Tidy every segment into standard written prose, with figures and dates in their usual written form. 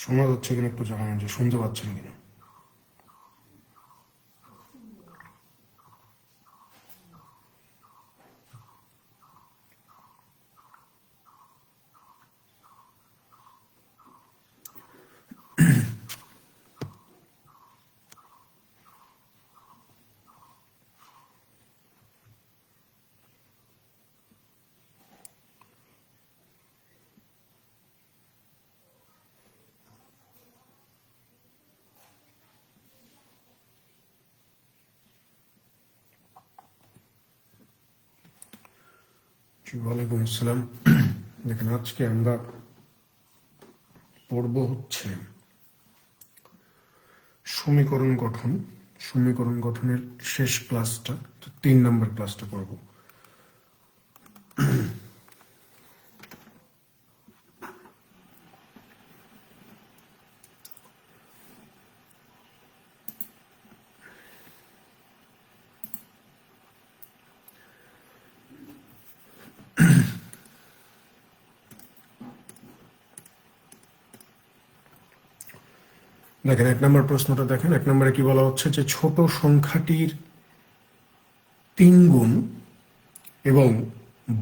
শোনা যাচ্ছে কিনা একটু জানাবেন, যে শুনতে পাচ্ছেন কিনা। ওয়ালাইকুম আসসালাম। দেখেন, আজকে আমরা পড়ব হচ্ছে সমীকরণ গঠন। সমীকরণ গঠনের শেষ ক্লাসটা, 3 নম্বর ক্লাসটা পড়ব। দেখেন 1 নম্বর প্রশ্নটা দেখেন। 1 নম্বরে কি বলা হচ্ছে যে ছোট সংখ্যাটির 3 গুণ এবং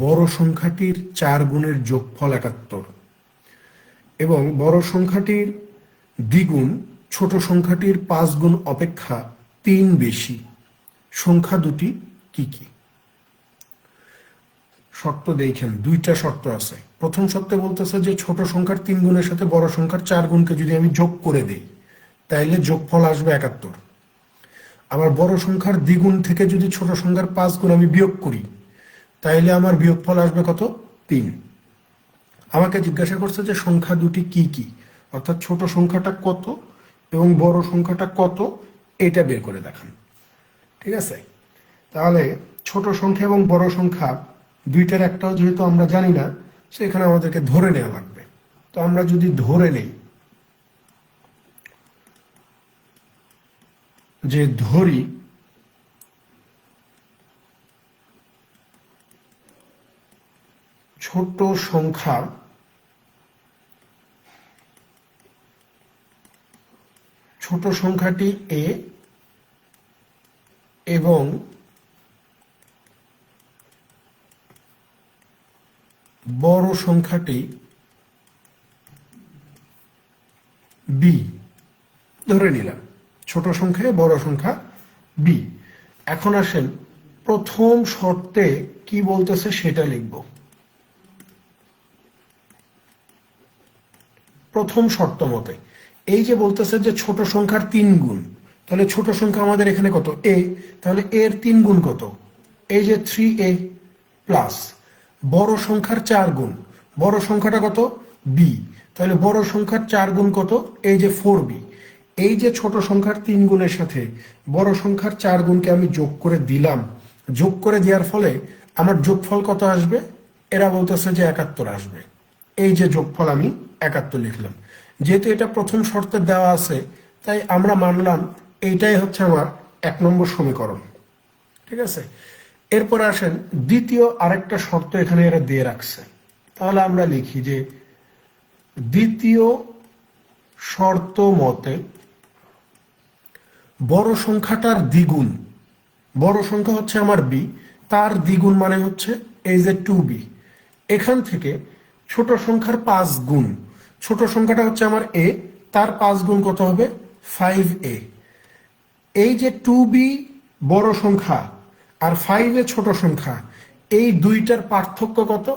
বড় সংখ্যাটির 4 গুণের যোগফল 71 এবং বড় সংখ্যাটির দ্বিগুণ ছোট সংখ্যাটির 5 গুণ অপেক্ষা 3 বেশি। সংখ্যা দুটি কি কি? শর্ত দেখেন, 2টা শর্ত আছে। প্রথম শর্তে বলতেছে যে ছোট সংখ্যার 3 গুণের সাথে বড় সংখ্যার 4 গুণকে যদি আমি যোগ করে দেই তাইলে যোগফল আসবে 71। আবার বড় সংখ্যার দ্বিগুণ থেকে যদি ছোট সংখ্যার 5 গুণ আমি বিয়োগ করি তাইলে আমার বিয়োগফল আসবে কত? 3। আমাকে জিজ্ঞাসা করছে যে সংখ্যা দুটি কি কি, অর্থাৎ ছোট সংখ্যাটা কত এবং বড় সংখ্যাটা কত, এটা বের করে দেখান। ঠিক আছে, তাহলে ছোট সংখ্যা এবং বড় সংখ্যা দুইটার একটাও যেহেতু আমরা জানি না, সেখানে আমাদেরকে ধরে নেওয়া লাগবে। তো আমরা যদি ধরে নেই, যে ধরি ছোট সংখ্যা ছোট সংখ্যাটি এ এবং বড় সংখ্যাটি বি ধরে নিলাম। ছোট সংখ্যা বড় সংখ্যা বি। এখন আসেন প্রথম শর্তে কি বলতেছে সেটা লিখব। প্রথম শর্ত মতে এই যে বলতেছে যে ছোট সংখ্যার 3 গুণ, তাহলে ছোট সংখ্যা আমাদের এখানে কত? এ। তাহলে এর 3 গুণ কত? এই যে 3a প্লাস বড় সংখ্যার 4 গুণ, বড় সংখ্যাটা কত? বি। তাহলে বড় সংখ্যার 4 গুণ কত? এই যে 4b। এই যে ছোট সংখ্যার 3 গুণের সাথে বড় সংখ্যার 4 গুণকে আমি যোগ করে দিলাম। যোগ করে দেওয়ার ফলে আমার যোগফল কত আসবে? এরা বলতেছে যে 71 আসবে। এই যে যোগফল আমি 71 লিখলাম। যেহেতু এটা প্রথম শর্তে দেওয়া আছে, তাই আমরা মানলাম এইটাই হচ্ছে আমার 1 নম্বর সমীকরণ। ঠিক আছে, এরপর আসেন দ্বিতীয় আরেকটা শর্ত এখানে এরা দিয়ে রাখছে। তাহলে আমরা লিখি যে দ্বিতীয় শর্ত মতে বড় সংখ্যাটার দ্বিগুণ, বড় সংখ্যা হচ্ছে আমার বি, তার দ্বিগুণ মানে হচ্ছে এই যে 2b। এখান থেকে ছোট সংখ্যার 5 গুণ, ছোট সংখ্যাটা হচ্ছে আমার এ, তার 5 গুণ কত হবে? 5a। এই যে 2b বড় সংখ্যা আর 5a ছোট সংখ্যা, এই দুইটার পার্থক্য কত?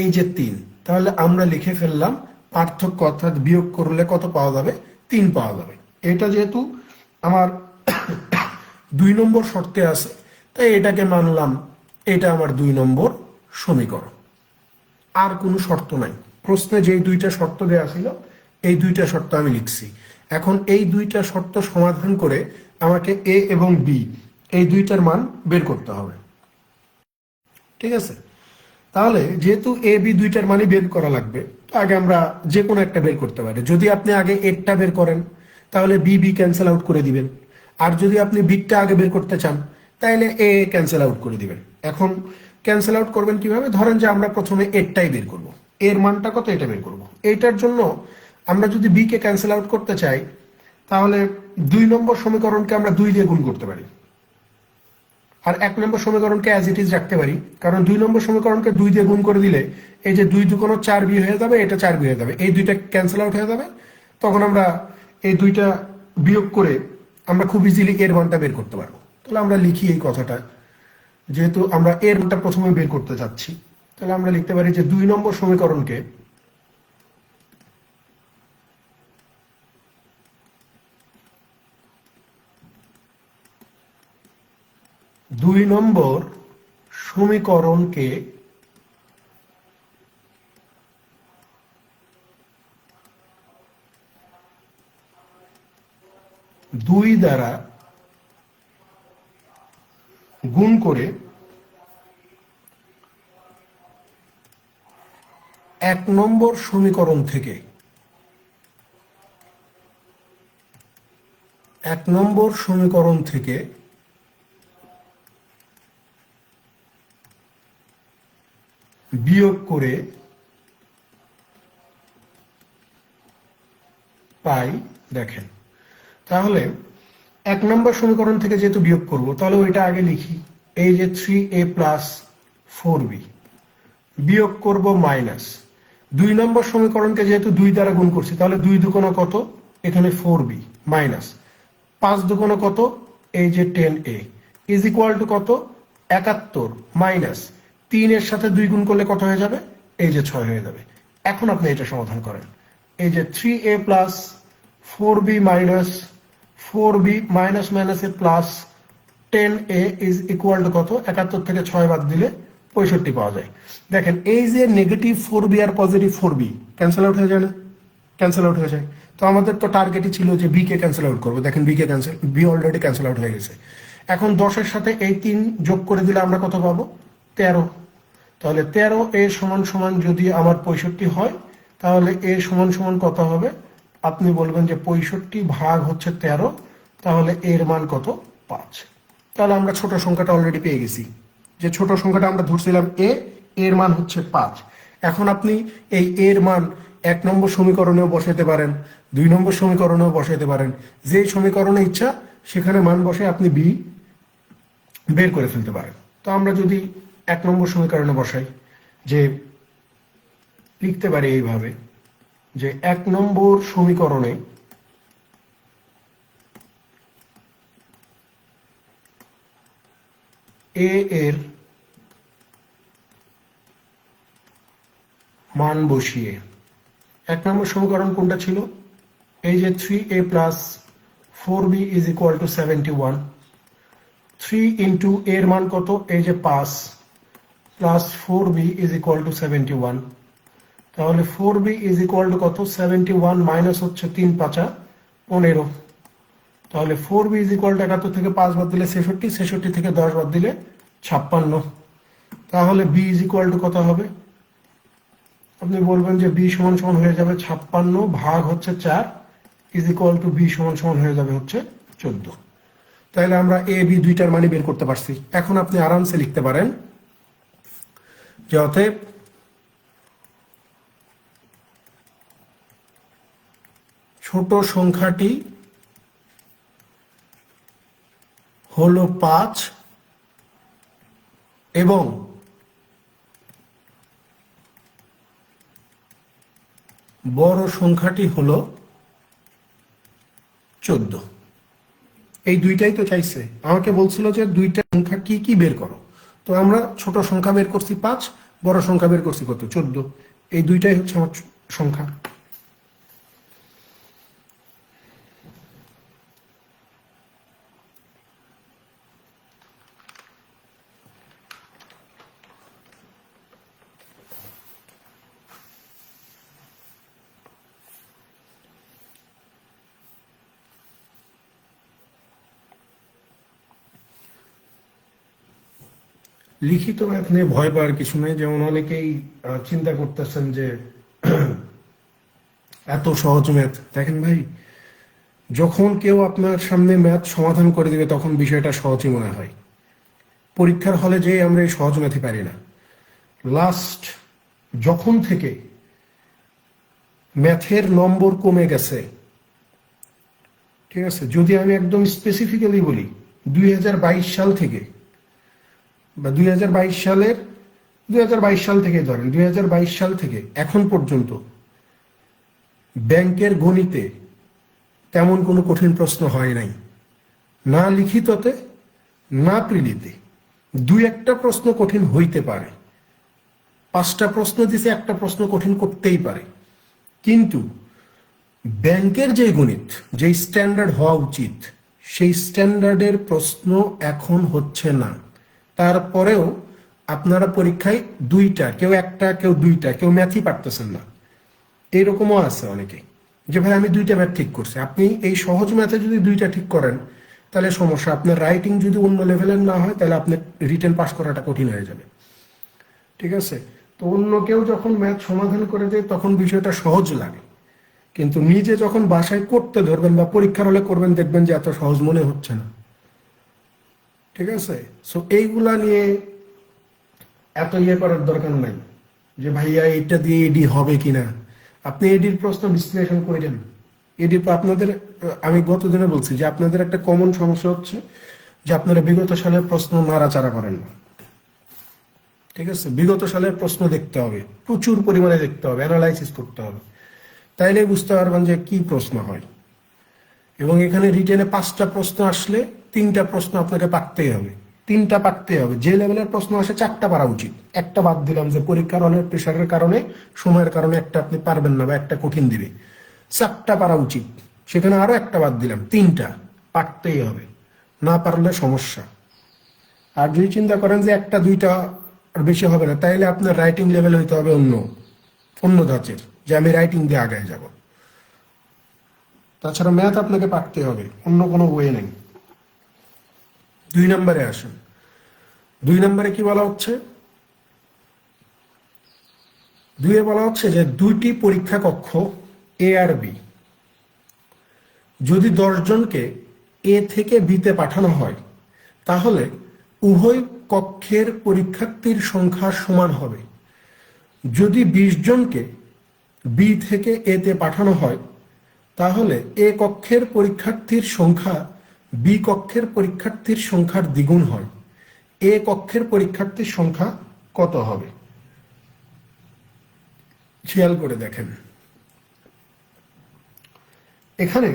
এই যে 3। তাহলে আমরা লিখে ফেললাম পার্থক্য, অর্থাৎ বিয়োগ করলে কত পাওয়া যাবে? 3 পাওয়া যাবে। এটা যেহেতু আমার 2 নম্বর শর্তে আছে, তাই এটাকে মানলাম এটা আমার 2 নম্বর সমীকরণ। আর কোনো শর্ত নাই। প্রশ্নে যেই 2টা শর্ত দেওয়া ছিল এই 2টা শর্ত আমি লিখছি। এখন এই 2টা শর্ত সমাধান করে আমাকে এ এবং বি এই 2টার মান বের করতে হবে। ঠিক আছে, তাহলে যেহেতু এ বি 2টার মানই বের করা লাগবে, তো আগে আমরা যে কোনো একটা বের করতে পারি। যদি আপনি আগে এরটা বের করেন তাহলে বি বি ক্যান্সেল আউট করে দিবেন, আর যদি আপনি বিটা আগে বের করতে চান তাহলে এ ক্যান্সেল আউট করে দিবেন। এখন ক্যান্সেল আউট করবেন কিভাবে? ধরেন যে আমরা প্রথমে এরটাই বের করব, এর মানটা কত এটা বের করব। এইটার জন্য আমরা যদি বি কে ক্যান্সেল আউট করতে চাই তাহলে 2 নম্বর সমীকরণকে আমরা 2 দিয়ে গুণ করতে পারি, আর 1 নম্বর সমীকরণকে অ্যাজ ইট ইজ রাখতে পারি, কারণ 2 নম্বর সমীকরণকে 2 দিয়ে গুণ করে দিলে এই যে 2 দুগুণ 4 বি হয়ে যাবে, এটা 4 বি হয়ে যাবে, এই দুইটা ক্যান্সেল আউট হয়ে যাবে। তখন আমরা এই দুইটা বিয়োগ করে আমরা খুব ইজিলি এর মানটা বের করতে পারবো। তাহলে আমরা লিখি এই কথাটা, যেহেতু আমরা এর মানটা প্রথমে বের করতে চাচ্ছি, তাহলে আমরা লিখতে পারি যে 2 নম্বর সমীকরণকে 2 নম্বর সমীকরণকে 2 দ্বারা গুণ করে 1 নম্বর সমীকরণ থেকে 1 নম্বর সমীকরণ থেকে বিয়োগ করে পাই। দেখেন, তাহলে 1 নম্বর সমীকরণ থেকে যেহেতু বিয়োগ করব, তাহলে ওইটা আগে লিখি, এই যে 3a প্লাস 4b বিয়োগ করব মাইনাস 2 নম্বর সমীকরণকে যেহেতু 2 দ্বারা গুণ করছি, তাহলে 2 দুগুণ কত, এখানে 4b মাইনাস 5 দুগুণ কত, এই যে 10a ইজ ইকুয়াল টু কত, 71 মাইনাস 3 এর সাথে 2 গুণ করলে কত হয়ে যাবে, এই যে 6 হয়ে যাবে। এখন আপনি এটা সমাধান করেন, এই যে 3a plus 4b minus 4b minus মাইনাসে plus 10a is equal to কত, 71 থেকে 6 বাদ দিলে 65 পাওয়া যায়। দেখেন, এই যে নেগেটিভ 4b আর পজিটিভ 4b ক্যান্সেল আউট হয়ে যায় না, ক্যান্সেল আউট হয়ে যায়। তো আমাদের তো টার্গেটই ছিল যে বি কে ক্যান্সেল আউট করবো। দেখেন, বি অলরেডি ক্যান্সেল আউট হয়ে গেছে। এখন 10-এর সাথে এই 3 যোগ করে দিলে আমরা কত পাবো, 13। তাহলে 13 এ সমান সমান যদি আমার 65 হয়, তাহলে এ সমান সমান কত হবে, আপনি বলবেন যে 65 ভাগ হচ্ছে 13, তাহলে এর মান কত, 5। তাহলে আমরা ছোট সংখ্যাটা অলরেডি পেয়ে গেছি, যে ছোট সংখ্যাটা আমরা ধরছিলাম এর মান হচ্ছে 5। এখন আপনি এই এর মান 1 নম্বর সমীকরণেও বসাইতে পারেন, 2 নম্বর সমীকরণেও বসাইতে পারেন, যেই সমীকরণে ইচ্ছা সেখানে মান বসে আপনি বি বের করে ফেলতে পারেন। তো আমরা যদি 1 নম্বর সমীকরণে বসাই, যে লিখতে পারি এইভাবে, যে 1 নম্বর সমীকরণে এ এর মান বসিয়ে, 1 নম্বর সমীকরণ কোনটা ছিল, এই যে 3a plus 4b is equal two 71, 3 into এর মান কত, এই যে 5 plus 4b is equal two 71, তাহলে 4b ইজ ইকুয়াল টু কত, 71 মাইনাস হচ্ছে 3 5 15, তাহলে 4b ইজ ইকুয়াল টু 71 থেকে 5 বাদ দিলে 66, 66 থেকে 10 বাদ দিলে 56, তাহলে b ইজ ইকুয়াল টু কত হবে, আপনি বলবেন যে b সমান সমান হয়ে যাবে 56 ভাগ হচ্ছে 4 ইজ ইকুয়াল টু b সমান সমান হয়ে যাবে হচ্ছে 14। তাহলে আমরা a b দুইটার মানে বের করতে পারছি। এখন আপনি আরামসে লিখতে পারেন যে অতএব ছোট সংখ্যাটি হলো 5 এবং বড় সংখ্যাটি হলো 14। এই দুইটাই তো চাইছে, আমাকে বলছিল যে দুইটা সংখ্যা কি কি বের করো। তো আমরা ছোট সংখ্যা বের করছি 5, বড় সংখ্যা বের করছি কত, 14। এই দুইটাই হচ্ছে আমার সংখ্যা। লিখিত ম্যাথ নিয়ে ভয় পাওয়ার কিছু নেই। যেমন অনেকেই চিন্তা করতেছেন যে এত সহজ ম্যাথ। দেখেন ভাই, যখন কেউ আপনার সামনে ম্যাথ সমাধান করে দিবে তখন বিষয়টা সহজই মনে হয়। পরীক্ষার হলে যে আমরা এই সহজ ম্যাথই পারি না। লাস্ট যখন থেকে ম্যাথের নম্বর কমে গেছে, ঠিক আছে। যদি আমি একদম স্পেসিফিক্যালি বলি 2022 সাল থেকে বা 2022 সাল থেকে ধরেন 2022 সাল থেকে এখন পর্যন্ত ব্যাংকের গণিতে তেমন কোনো কঠিন প্রশ্ন হয় নাই, না লিখিততে না প্রিলিতে। দুই একটা প্রশ্ন কঠিন হইতে পারে, 5টা প্রশ্ন দিছে, একটা প্রশ্ন কঠিন করতেই পারে, কিন্তু ব্যাংকের যে গণিত, যে স্ট্যান্ডার্ড হওয়া উচিত, সেই স্ট্যান্ডার্ডের প্রশ্ন এখন হচ্ছে না। তারপরেও আপনারা পরীক্ষায় দুইটা, কেউ একটা, কেউ দুইটা, কেউ ম্যাথই পারতেছেন না, এইরকমও আছে অনেকে, যে ভাই আমি দুইটা ম্যাথ ঠিক করছি। আপনি এই সহজ ম্যাথে যদি দুইটা ঠিক করেন তাহলে সমস্যা। আপনার রাইটিং যদি অন্য লেভেলের না হয় তাহলে আপনার রিটেন পাস করাটা কঠিন হয়ে যাবে, ঠিক আছে। তো অন্য কেউ যখন ম্যাথ সমাধান করে দেয় তখন বিষয়টা সহজ লাগে, কিন্তু নিজে যখন বাসায় করতে ধরবেন বা পরীক্ষার হলে করবেন, দেখবেন যে এত সহজ মনে হচ্ছে না, ঠিক আছে। সো এইগুলা নিয়ে এত ইয়ে করার দরকার নাই যে ভাইয়া এটা দিয়ে এডি হবে কিনা। আপনি এডির প্রশ্ন বিশ্লেষণ করেন। এডি আপনাদের, আমি গত দিনে বলছি যে আপনাদের একটা কমন সমস্যা হচ্ছে যে আপনারা বিগত সালের প্রশ্ন নাড়াচাড়া করেন না, ঠিক আছে। বিগত সালের প্রশ্ন দেখতে হবে, প্রচুর পরিমাণে দেখতে হবে, অ্যানালাইসিস করতে হবে, তাইলে বুঝতে পারবেন যে কি প্রশ্ন হয়। এবং এখানে রিটেনে 5টা প্রশ্ন আসলে 3টা প্রশ্ন আপনাকে পারতেই হবে, 3টা পারতেই হবে। যে লেভেলের প্রশ্ন আসে 4টা পারা উচিত। একটা বাদ দিলাম যে পরীক্ষার হলের প্রেশারের কারণে, সময়ের কারণে একটা আপনি পারবেন না বা একটা কঠিন দিবে, 4টা পারা উচিত। সেখানে আরো একটা বাদ দিলাম, 3টা পারতেই হবে, না পারলে সমস্যা। আর যদি চিন্তা করেন যে একটা দুইটা আর বেশি হবে না, তাইলে আপনার রাইটিং লেভেল হইতে হবে অন্য অন্য ধাঁচের, যে আমি রাইটিং দিয়ে আগায় যাব। তাছাড়া ম্যাথ আপনাকে পারতে হবে, অন্য কোনো ওয়ে নেই। 2 নম্বরে আসেন। 2 নম্বরে কি বলা হচ্ছে? 2-এ বলা হচ্ছে যে 2টি পরীক্ষা কক্ষ এ আর বি, যদি 10 জনকে এ থেকে বিতে পাঠানো হয় তাহলে উভয় কক্ষের পরীক্ষার্থীর সংখ্যা সমান হবে। যদি 20 জনকে বি থেকে এতে পাঠানো হয় তাহলে এ কক্ষের পরীক্ষার্থীর সংখ্যা বি কক্ষের পরীক্ষার্থীর সংখ্যার দ্বিগুণ হয়। এ কক্ষের পরীক্ষার্থীর সংখ্যা কত হবে? খেয়াল করে দেখেন, এখানে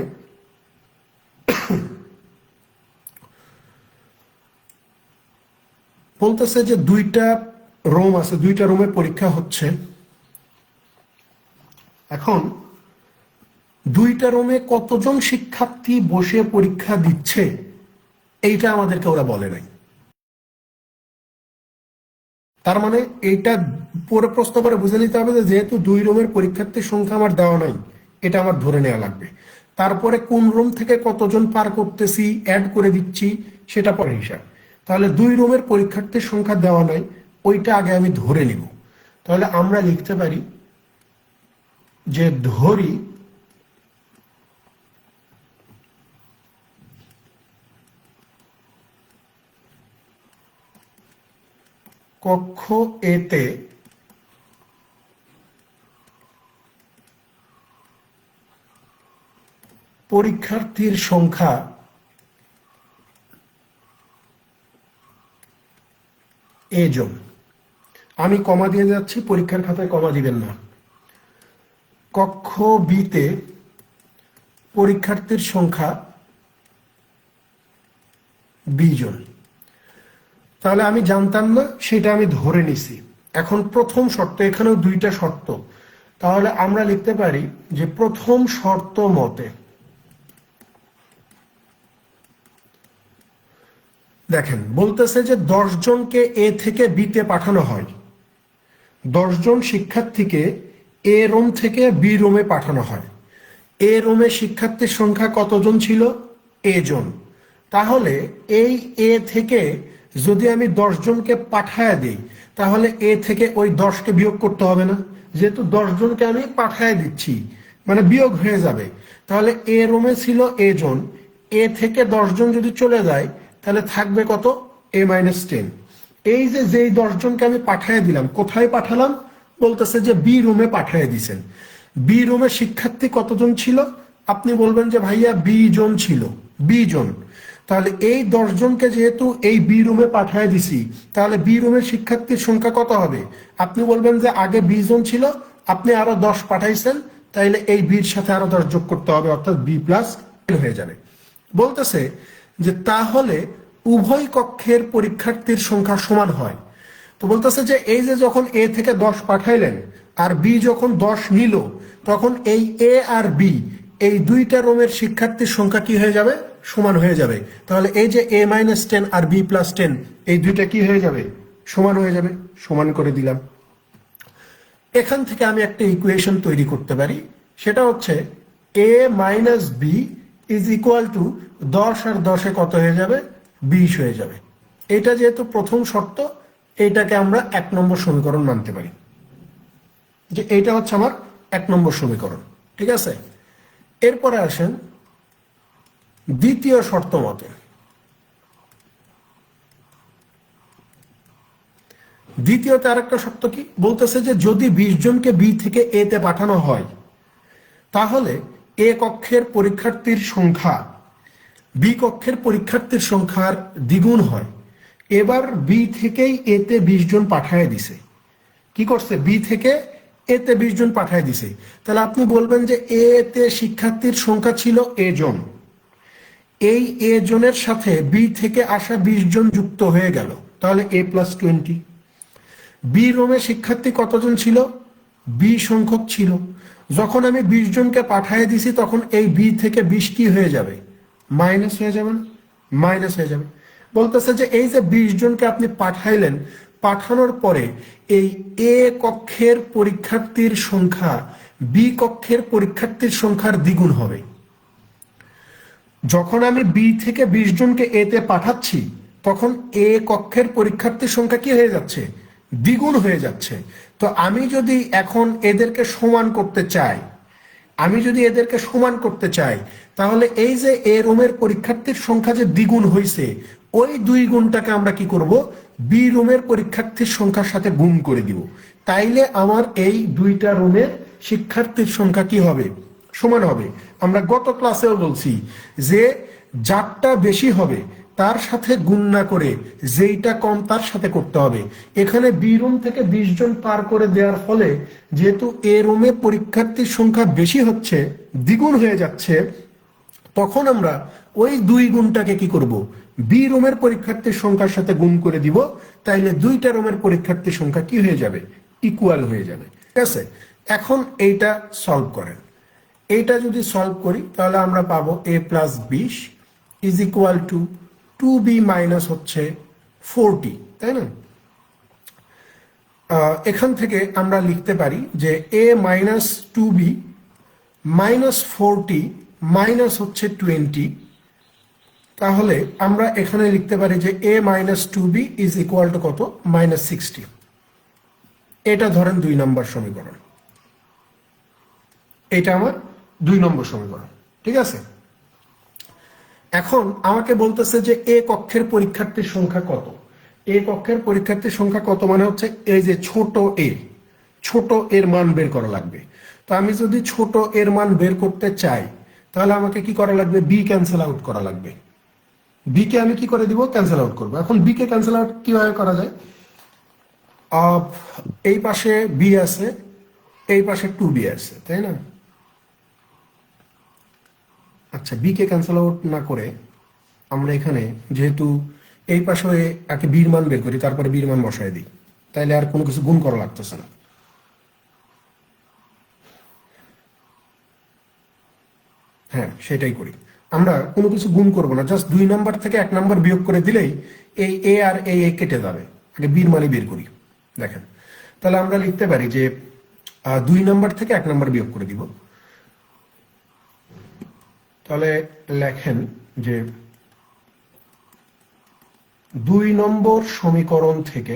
বলতেছে যে 2টা রুম আছে, 2টা রুমে পরীক্ষা হচ্ছে। এখন 2টা রুমে কতজন শিক্ষার্থী বসে পরীক্ষা দিচ্ছে এইটা আমাদেরকে ওরা বলে নাই। তার মানে এইটা পরে প্রশ্ন করে বুঝে নিতে হবে যে যেহেতু 2 রুমের পরীক্ষার্থীর সংখ্যা আমার দেওয়া নাই, এটা আমার ধরে নেওয়া লাগবে। তারপরে কোন রুম থেকে কতজন পার করতেছি, অ্যাড করে দিচ্ছি, সেটা পরে হিসাব। তাহলে 2 রুমের পরীক্ষার্থীর সংখ্যা দেওয়া নাই, ওইটা আগে আমি ধরে নিব। তাহলে আমরা লিখতে পারি যে ধরি কক্ষ এতে পরীক্ষার্থীর সংখ্যা এ জন। আমি কমা দিয়ে যাচ্ছি, পরীক্ষার খাতায় কমা দিবেন না। কক্ষ বিতে পরীক্ষার্থীর সংখ্যা বি জন। তাহলে আমি জানতাম না, সেটা আমি ধরে নিছি। এখন প্রথম শর্ত, এখানেও 2টা শর্ত, তাহলে আমরা লিখতে পারি যে প্রথম শর্ত মতে দেখেন বলতেছে যে 10 জনকে এ থেকে বিতে পাঠানো হয়, 10 জন শিক্ষার্থীকে এ রুম থেকে বি রুমে পাঠানো হয়। এ রুমে শিক্ষার্থীর সংখ্যা কতজন ছিল? এ জন। তাহলে এই এ থেকে যদি আমি 10 জনকে পাঠায় দিই তাহলে এ থেকে ওই 10কে বিয়োগ করতে হবে না, যেহেতু 10 জনকে আমি পাঠায় দিচ্ছি মানে বিয়োগ হয়ে যাবে। তাহলে এ রুমে ছিল এ জন, এ থেকে 10 জন যদি চলে যায় তাহলে থাকবে কত? a - 10। এই যে যেই 10 জনকে আমি পাঠিয়ে দিলাম, কোথায় পাঠালাম? বলতেছে যে বি রুমে পাঠিয়ে দিছেন। বি রুমে শিক্ষার্থী কতজন ছিল? আপনি বলবেন যে ভাইয়া 20 জন ছিল, 20 জন। তাহলে এই 10 জনকে যেহেতু এই বি রুমে পাঠিয়ে দিছি, তাহলে বি রুমের শিক্ষার্থীর সংখ্যা কত হবে? আপনি বলবেন যে আগে 20 জন ছিল, আপনি আরো 10 পাঠাইছেন, তাইলে এই বির সাথে আরো 10 যোগ করতে হবে, অর্থাৎ বি প্লাস হয়ে যাবে। বলতেছে যে তাহলে উভয় কক্ষের পরীক্ষার্থীর সংখ্যা সমান হয়। তো বলতেছে যে এই যে যখন এ থেকে 10 পাঠাইলেন আর বি যখন 10 নিল, তখন এই এ আর বি এই দুইটা রুমের শিক্ষার্থীর সংখ্যা কি হয়ে যাবে? সমান হয়ে যাবে। তাহলে এই যে a মাইনাস 10 আর b প্লাস 10 এই দুইটা কি হয়ে যাবে? সমান হয়ে যাবে। সমান করে দিলাম। এখান থেকে আমি একটা ইকুয়েশন তৈরি করতে পারি, সেটা হচ্ছে a minus B is equal to 10 আর 10-এ কত হয়ে যাবে? 20 হয়ে যাবে। এটা যেহেতু প্রথম শর্ত, এইটাকে আমরা 1 নম্বর সমীকরণ মানতে পারি, যে এইটা হচ্ছে আমার 1 নম্বর সমীকরণ। ঠিক আছে, এরপরে আসেন দ্বিতীয় শর্ত মতে। দ্বিতীয়তে আরেকটা শর্ত কি বলতেছে, যে যদি 20 জনকে বি থেকে এ তে পাঠানো হয়, তাহলে এ কক্ষের পরীক্ষার্থীর সংখ্যা বি কক্ষের পরীক্ষার্থীর সংখ্যার দ্বিগুণ হয়। এবার বি থেকেই এতে 20 জন পাঠায় দিছে। কি করছে? বি থেকে এতে 20 জন পাঠায় দিছে। তাহলে আপনি বলবেন যে এতে শিক্ষার্থীর সংখ্যা ছিল এ জন, এই এ জনের সাথে বি থেকে আসা 20 জন যুক্ত হয়ে গেল, তাহলে এ প্লাস 20। বি রুমে শিক্ষার্থী কতজন ছিল? বি সংখ্যক ছিল। যখন আমি 20 জনকে পাঠিয়ে দিছি, তখন এই বি থেকে 20 কি হয়ে যাবে? মাইনাস হয়ে যাবে না? মাইনাস হয়ে যাবে। বলতেছে যে এই যে 20 জনকে আপনি পাঠাইলেন, পাঠানোর পরে এই এ কক্ষের পরীক্ষার্থীর সংখ্যা বি কক্ষের পরীক্ষার্থীর সংখ্যার দ্বিগুণ হবে। যখন আমি বি থেকে 20 জনকে এতে পাঠাচ্ছি, তখন এ কক্ষের পরীক্ষার্থীর সংখ্যা কি হয়ে যাচ্ছে? দ্বিগুণ হয়ে যাচ্ছে। তো আমি যদি এখন এদেরকে সমান করতে চাই, তাহলে এই যে এ রুমের পরীক্ষার্থীর সংখ্যা যে দ্বিগুণ হয়েছে, ওই 2 গুণটাকে আমরা কি করব? বি রুমের পরীক্ষার্থীর সংখ্যার সাথে গুণ করে দিব। তাইলে আমার এই দুইটা রুমের শিক্ষার্থীর সংখ্যা কি হবে? সমান হবে। আমরা গত ক্লাসেও বলছি যে যারটা বেশি হবে তার সাথে গুণ না করে যেইটা কম তার সাথে করতে হবে। এখানে বি রুম থেকে 20 জন পার করে দেওয়ার ফলে যেহেতু এ রুমে পরীক্ষার্থীর সংখ্যা বেশি হচ্ছে, দ্বিগুণ হয়ে যাচ্ছে, তখন আমরা ওই 2 গুণটাকে কি করব? বি রুমের পরীক্ষার্থীর সংখ্যার সাথে গুণ করে দিব। তাইলে দুইটা রুমের পরীক্ষার্থীর সংখ্যা কি হয়ে যাবে? ইকুয়াল হয়ে যাবে। ঠিক আছে, এখন এইটা সলভ করেন। এইটা যদি সলভ করি, তাহলে আমরা পাবো a plus 20 is equal two 2b minus হচ্ছে 40, তাই না? এখান থেকে আমরা লিখতে পারি যে a minus 2b minus 40 minus হচ্ছে 20। তাহলে আমরা এখানে লিখতে পারি যে a minus 2b is equal to কত? মাইনাস 60। এটা ধরেন 2 নম্বর সমীকরণ। এটা আমার 2 নম্বর সমীকরণ। ঠিক আছে, এখন আমাকে বলতেছে যে এ কক্ষের পরীক্ষার্থীর সংখ্যা কত? এ কক্ষের পরীক্ষার্থীর সংখ্যা কত মানে হচ্ছে এই যে ছোট এ, ছোট এর মান বের করা লাগবে। তো আমি যদি ছোট এর মান বের করতে চাই, তাহলে আমাকে কি করা লাগবে? বি ক্যান্সেল আউট করা লাগবে। বি কে আমি কি করে দিব? ক্যান্সেল আউট করবো। এখন বি কে ক্যান্সেল আউট কিভাবে করা যায়? এই পাশে বি আছে, এই পাশে 2b আছে, তাই না? আচ্ছা, বি কে ক্যান্সেল আউট না করে আমরা এখানে যেহেতু এই পাশে আগে বীর মান বের করি, তারপরে বীর মান বসায় দিই, তাইলে আর কোনো কিছু গুণ করা লাগতেছে না। হ্যাঁ, সেটাই করি। আমরা কোনো কিছু গুণ করবো না, জাস্ট 2 নাম্বার থেকে 1 নাম্বার বিয়োগ করে দিলেই এই এ আর এ কেটে যাবে। আগে বীর মানই বের করি। দেখেন, তাহলে আমরা লিখতে পারি যে 2 নাম্বার থেকে 1 নাম্বার বিয়োগ করে দিব। তাহলে লেখেন যে 2 নম্বর সমীকরণ থেকে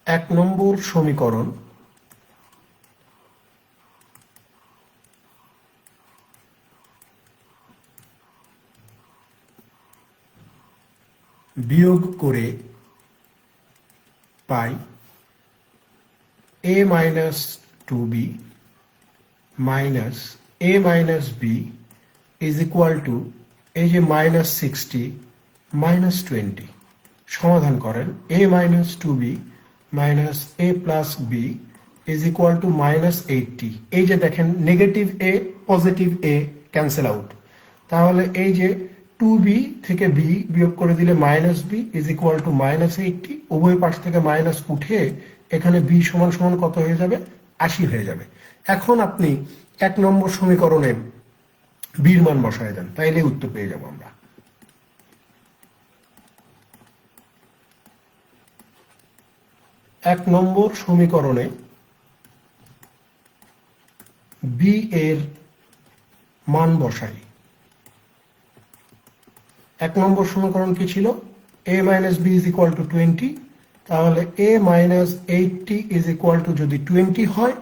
1 নম্বর সমীকরণ বিয়োগ করে পাই a minus two B minus a minus B is equal to এই যে মাইনাস 60 মাইনাস 20। সমাধান করেন a minus two B minus a plus B is equal to minus 80। এই যে দেখেন negative a positive a cancel out, তাহলে এই যে টু বি থেকে বি বিয়োগ করে দিলে minus B is equal to minus 80। উভয় পাশ থেকে মাইনাস উঠে এখানে বি সমান সমান কত হয়ে যাবে, 80 হয়ে যাবে। এখন আপনি 1 নম্বর সমীকরণে বির মান বসায় দেন, তাইলে উত্তর পেয়ে যাব আমরা। এক নম্বর সমীকরণে বি এর মান বসাই। 1 নম্বর সমীকরণ কি ছিল, a minus B is equal to 20, তাহলে a minus 80 is equal to যদি 20 হয়,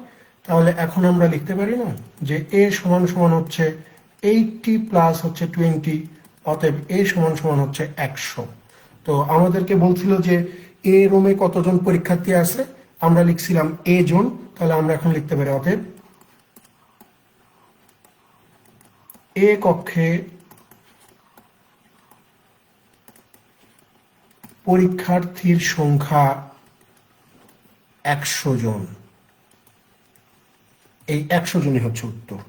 তাহলে এখন আমরা লিখতে পারি না যে a সমান সমান হচ্ছে 80 প্লাস হচ্ছে 20, অতএব a সমান সমান হচ্ছে 100। তো আমাদেরকে বলছিল যে a রুমে কতজন পরীক্ষার্থী আছে, আমরা লিখছিলাম a জন, তাহলে আমরা এখন লিখতে পারি অতএব a কক্ষে পরীক্ষার্থীর সংখ্যা 100 জন। এই 100 জনই হচ্ছে উত্তর।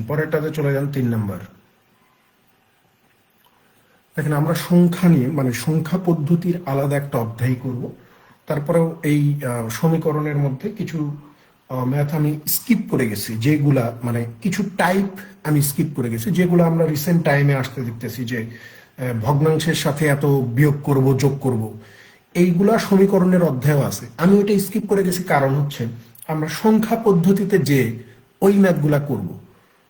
পরেরটাতে চলে যান 3 নাম্বার। দেখেন আমরা সংখ্যা নিয়ে মানে সংখ্যা পদ্ধতির আলাদা একটা অধ্যায় করব, তারপরেও এই সমীকরণের মধ্যে কিছু ম্যাথ আমি স্কিপ করে গেছি, যেগুলা মানে কিছু টাইপ আমি স্কিপ করে গেছি, যেগুলো আমরা রিসেন্ট টাইমে আসতে দেখতেছি যে ভগ্নাংশের সাথে এত বিয়োগ করব যোগ করব, এইগুলা সমীকরণের অধ্যায় আছে। আমি ওইটা স্কিপ করে গেছি কারণ হচ্ছে আমরা সংখ্যা পদ্ধতিতে যে ওই ম্যাথগুলা করব,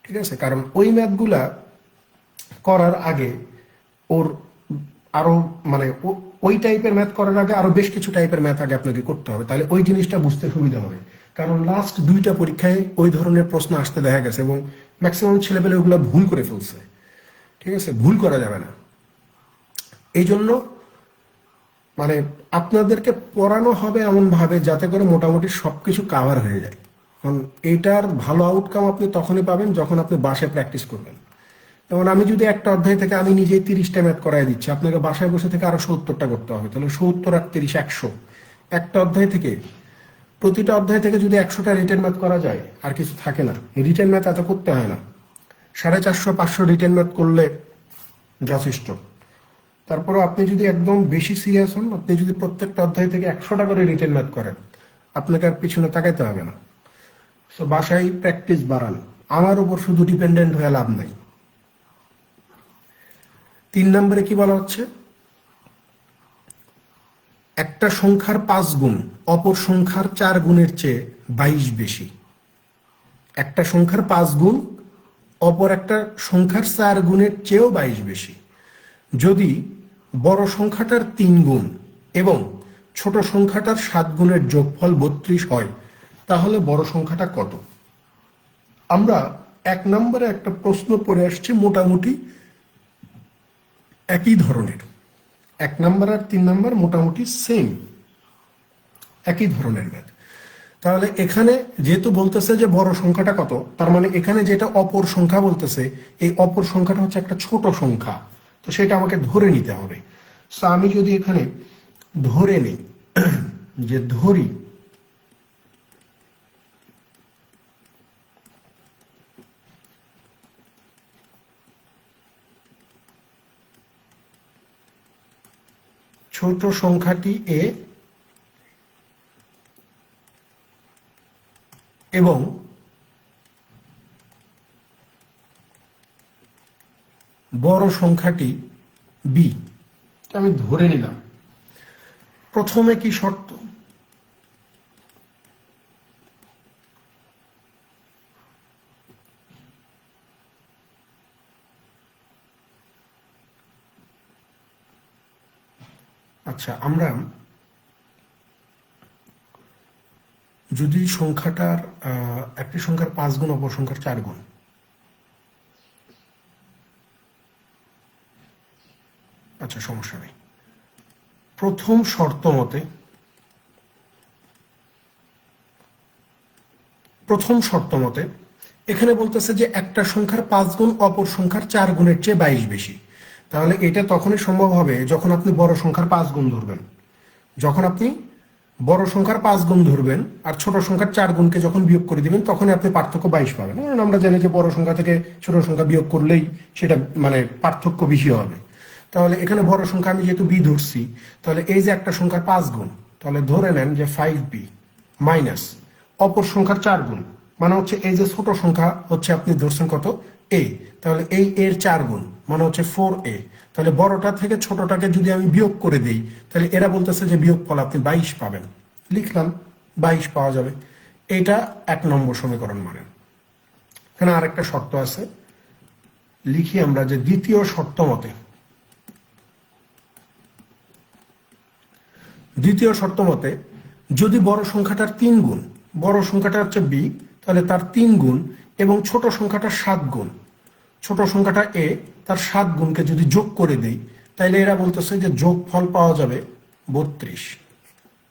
ঠিক আছে? কারণ ওই ম্যাথগুলা করার আগে ওর আরো মানে ওই টাইপের ম্যাথ করার আগে আরো বেশ কিছু টাইপের ম্যাথ আগে আপনাকে করতে হবে, তাহলে ওই জিনিসটা বুঝতে সুবিধা হবে। কারণ লাস্ট 2টা পরীক্ষায় ওই ধরনের প্রশ্ন আসতে দেখা গেছে এবং ম্যাক্সিমাম ছেলেপেলে ওগুলো ভুল করে ফেলছে, ঠিক আছে? ভুল করা যাবে না। এই জন্য মানে আপনাদেরকে পড়ানো হবে এমন ভাবে যাতে করে মোটামুটি সবকিছু কাভার হয়ে যায়। কারণ এইটার ভালো আউটকাম আপনি তখনই পাবেন যখন আপনি বাসায় প্র্যাকটিস করবেন। যেমন আমি যদি একটা অধ্যায় থেকে আমি নিজেই 30টা ম্যাথ করাই দিচ্ছি, আপনাকে বাসায় বসে থেকে আরো 70টা করতে হবে, তাহলে 70 আর 30 100। একটা অধ্যায় থেকে প্রতিটা অধ্যায় থেকে যদি 100টা রিটেন ম্যাথ করা যায় আর কিছু থাকে না। রিটেন ম্যাথ এত করতে হয় না, 450-500 রিটেন ম্যাথ করলে যথেষ্ট। তারপরে আপনি যদি একদম বেশি সিরিয়াস হন, আপনি যদি প্রত্যেকটা অধ্যায় থেকে 100টা করে রিটেন ম্যাথ করেন, আপনাকে আর পিছনে তাকাইতে হবে না। সো বাসায় প্র্যাকটিস বাড়ান, আমার উপর শুধু ডিপেন্ডেন্ট হয়ে লাভ নাই। 3 নম্বরে কি বলা হচ্ছে, একটা সংখ্যার 5 গুণ অপর সংখ্যার 4 গুণের চেয়ে 22 বেশি। একটা সংখ্যার 5 গুণ অপর একটা সংখ্যার 4 গুণের চেয়েও 22 বেশি। যদি বড় সংখ্যাটার 3 গুণ এবং ছোট সংখ্যাটার 7 গুণের যোগফল 32 হয়, তাহলে বড় সংখ্যাটা কত? আমরা 1 নম্বরে একটা প্রশ্ন পড়ে আসছি মোটামুটি একই ধরনের। 1 নম্বর আর 3 নম্বর মোটামুটি সেম, একই ধরনের ম্যাথ। তাহলে এখানে যেহেতু বলতেছে যে বড় সংখ্যাটা কত, তার মানে এখানে যেটা অপর সংখ্যা বলতেছে, এই অপর সংখ্যাটা হচ্ছে একটা ছোট সংখ্যা, তো সেটা আমাকে ধরে নিতে হবে। সো আমি যদি এখানে ধরে নিই যে ধরি ছোট সংখ্যাটি এ এবং বড় সংখ্যাটি বি। আমি ধরে নিলাম। প্রথমে কি শর্ত? আচ্ছা, আমরা যদি সংখ্যাটার একটি সংখ্যার 5 গুণ অপর সংখ্যার 4 গুণ, আচ্ছা সমস্যা নেই। প্রথম শর্ত মতে এখানে বলতেছে যে একটা সংখ্যার 5 গুণ অপর সংখ্যার 4 গুণের চেয়ে 22 বেশি। তাহলে এটা তখনই সম্ভব হবে যখন আপনি বড় সংখ্যার 5 গুণ ধরবেন। যখন আপনি বড় সংখ্যার 5 গুণ ধরবেন আর ছোট সংখ্যার 4 গুণকে যখন বিয়োগ করে দিবেন তখনই আপনি পার্থক্য 22 পাবেন। কারণ আমরা জানি যে বড় সংখ্যা থেকে ছোট সংখ্যা বিয়োগ করলেই সেটা মানে পার্থক্য বেশি হবে। তাহলে এখানে বড় সংখ্যা আমি যেহেতু বি ধরছি, তাহলে এই যে একটা সংখ্যার 5 গুণ, তাহলে ধরে নেন যে 5b মাইনাস অপর সংখ্যার 4 গুণ, মানে হচ্ছে এই যে ছোট সংখ্যা হচ্ছে আপনি ধরছেন কত এ, তাহলে এই এর 4 গুণ মানে হচ্ছে 4a। তাহলে বড়টা থেকে ছোটটাকে যদি আমি বিয়োগ করে দিই তাহলে এরা বলতেছে যে বিয়োগফল আপনি 22 পাবেন। লিখলাম 22 পাওয়া যাবে। এটা 1 নম্বর সমীকরণ। মানে এখানে আরেকটা শর্ত আছে, লিখি আমরা যে দ্বিতীয় শর্ত মতে যদি বড় সংখ্যাটার 3 গুণ, বড় সংখ্যাটা হচ্ছে বি, তাহলে তার 3 গুণ এবং ছোট সংখ্যাটার 7 গুণ, ছোট সংখ্যাটা এ তার 7 গুণকে যদি যোগ করে দেই তাহলে এরা বলতেছে যে যোগফল পাওয়া যাবে 32।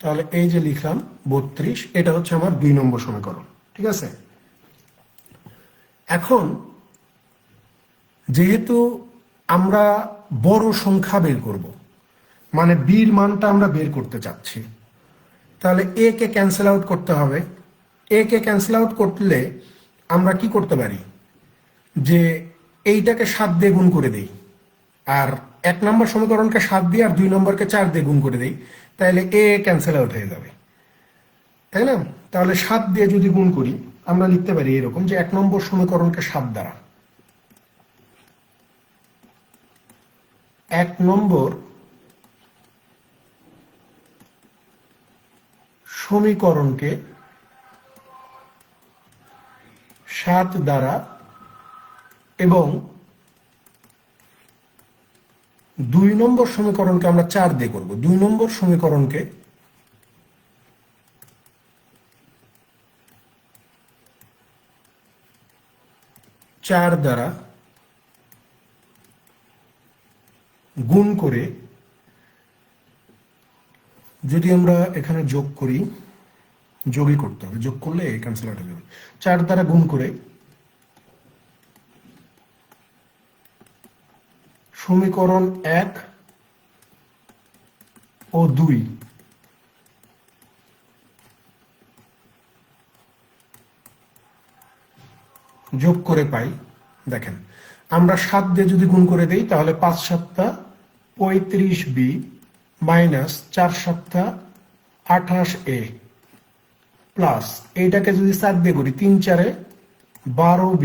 তাহলে এই যে লিখলাম 32, এটা হচ্ছে আমার 2 নম্বর সমীকরণ। ঠিক আছে। এখন যেহেতু আমরা বড় সংখ্যা বের করব, মানে বির মানটা আমরা বের করতে চাচ্ছি, তাহলে এ কে ক্যান্সেল আউট করতে হবে। এ কে ক্যান্সেল আউট করলে আমরা কি করতে পারি যে এইটাকে 7 দিয়ে গুণ করে দেই, আর 1 নম্বর সমীকরণকে 7 দিয়ে আর 2 নম্বরকে 4 দিয়ে গুণ করে দেই, তাহলে এ ক্যান্সেল আউট হয়ে যাবে, তাই না? তাহলে 7 দিয়ে যদি গুণ করি আমরা লিখতে পারি এরকম যে 1 নম্বর সমীকরণকে 7 দ্বারা, 1 নম্বর সমীকরণকে 7 দ্বারা এবং 2 নম্বর সমীকরণকে আমরা 4 দিয়ে করব। 2 নম্বর সমীকরণকে 4 দ্বারা গুণ করে যদি আমরা এখানে যোগ করি, যোগই করতে হবে, যোগ করলে ক্যান্সেল আউট হয়ে যাবে। 4 দ্বারা গুণ করে সমীকরণ 1 ও 2 যোগ করে পাই, দেখেন আমরা 7 দিয়ে যদি গুণ করে দেই তাহলে 5 7 35b মাইনাস 4 7 28a প্লাস এইটাকে যদি 7 দিয়ে করি 3 4 12b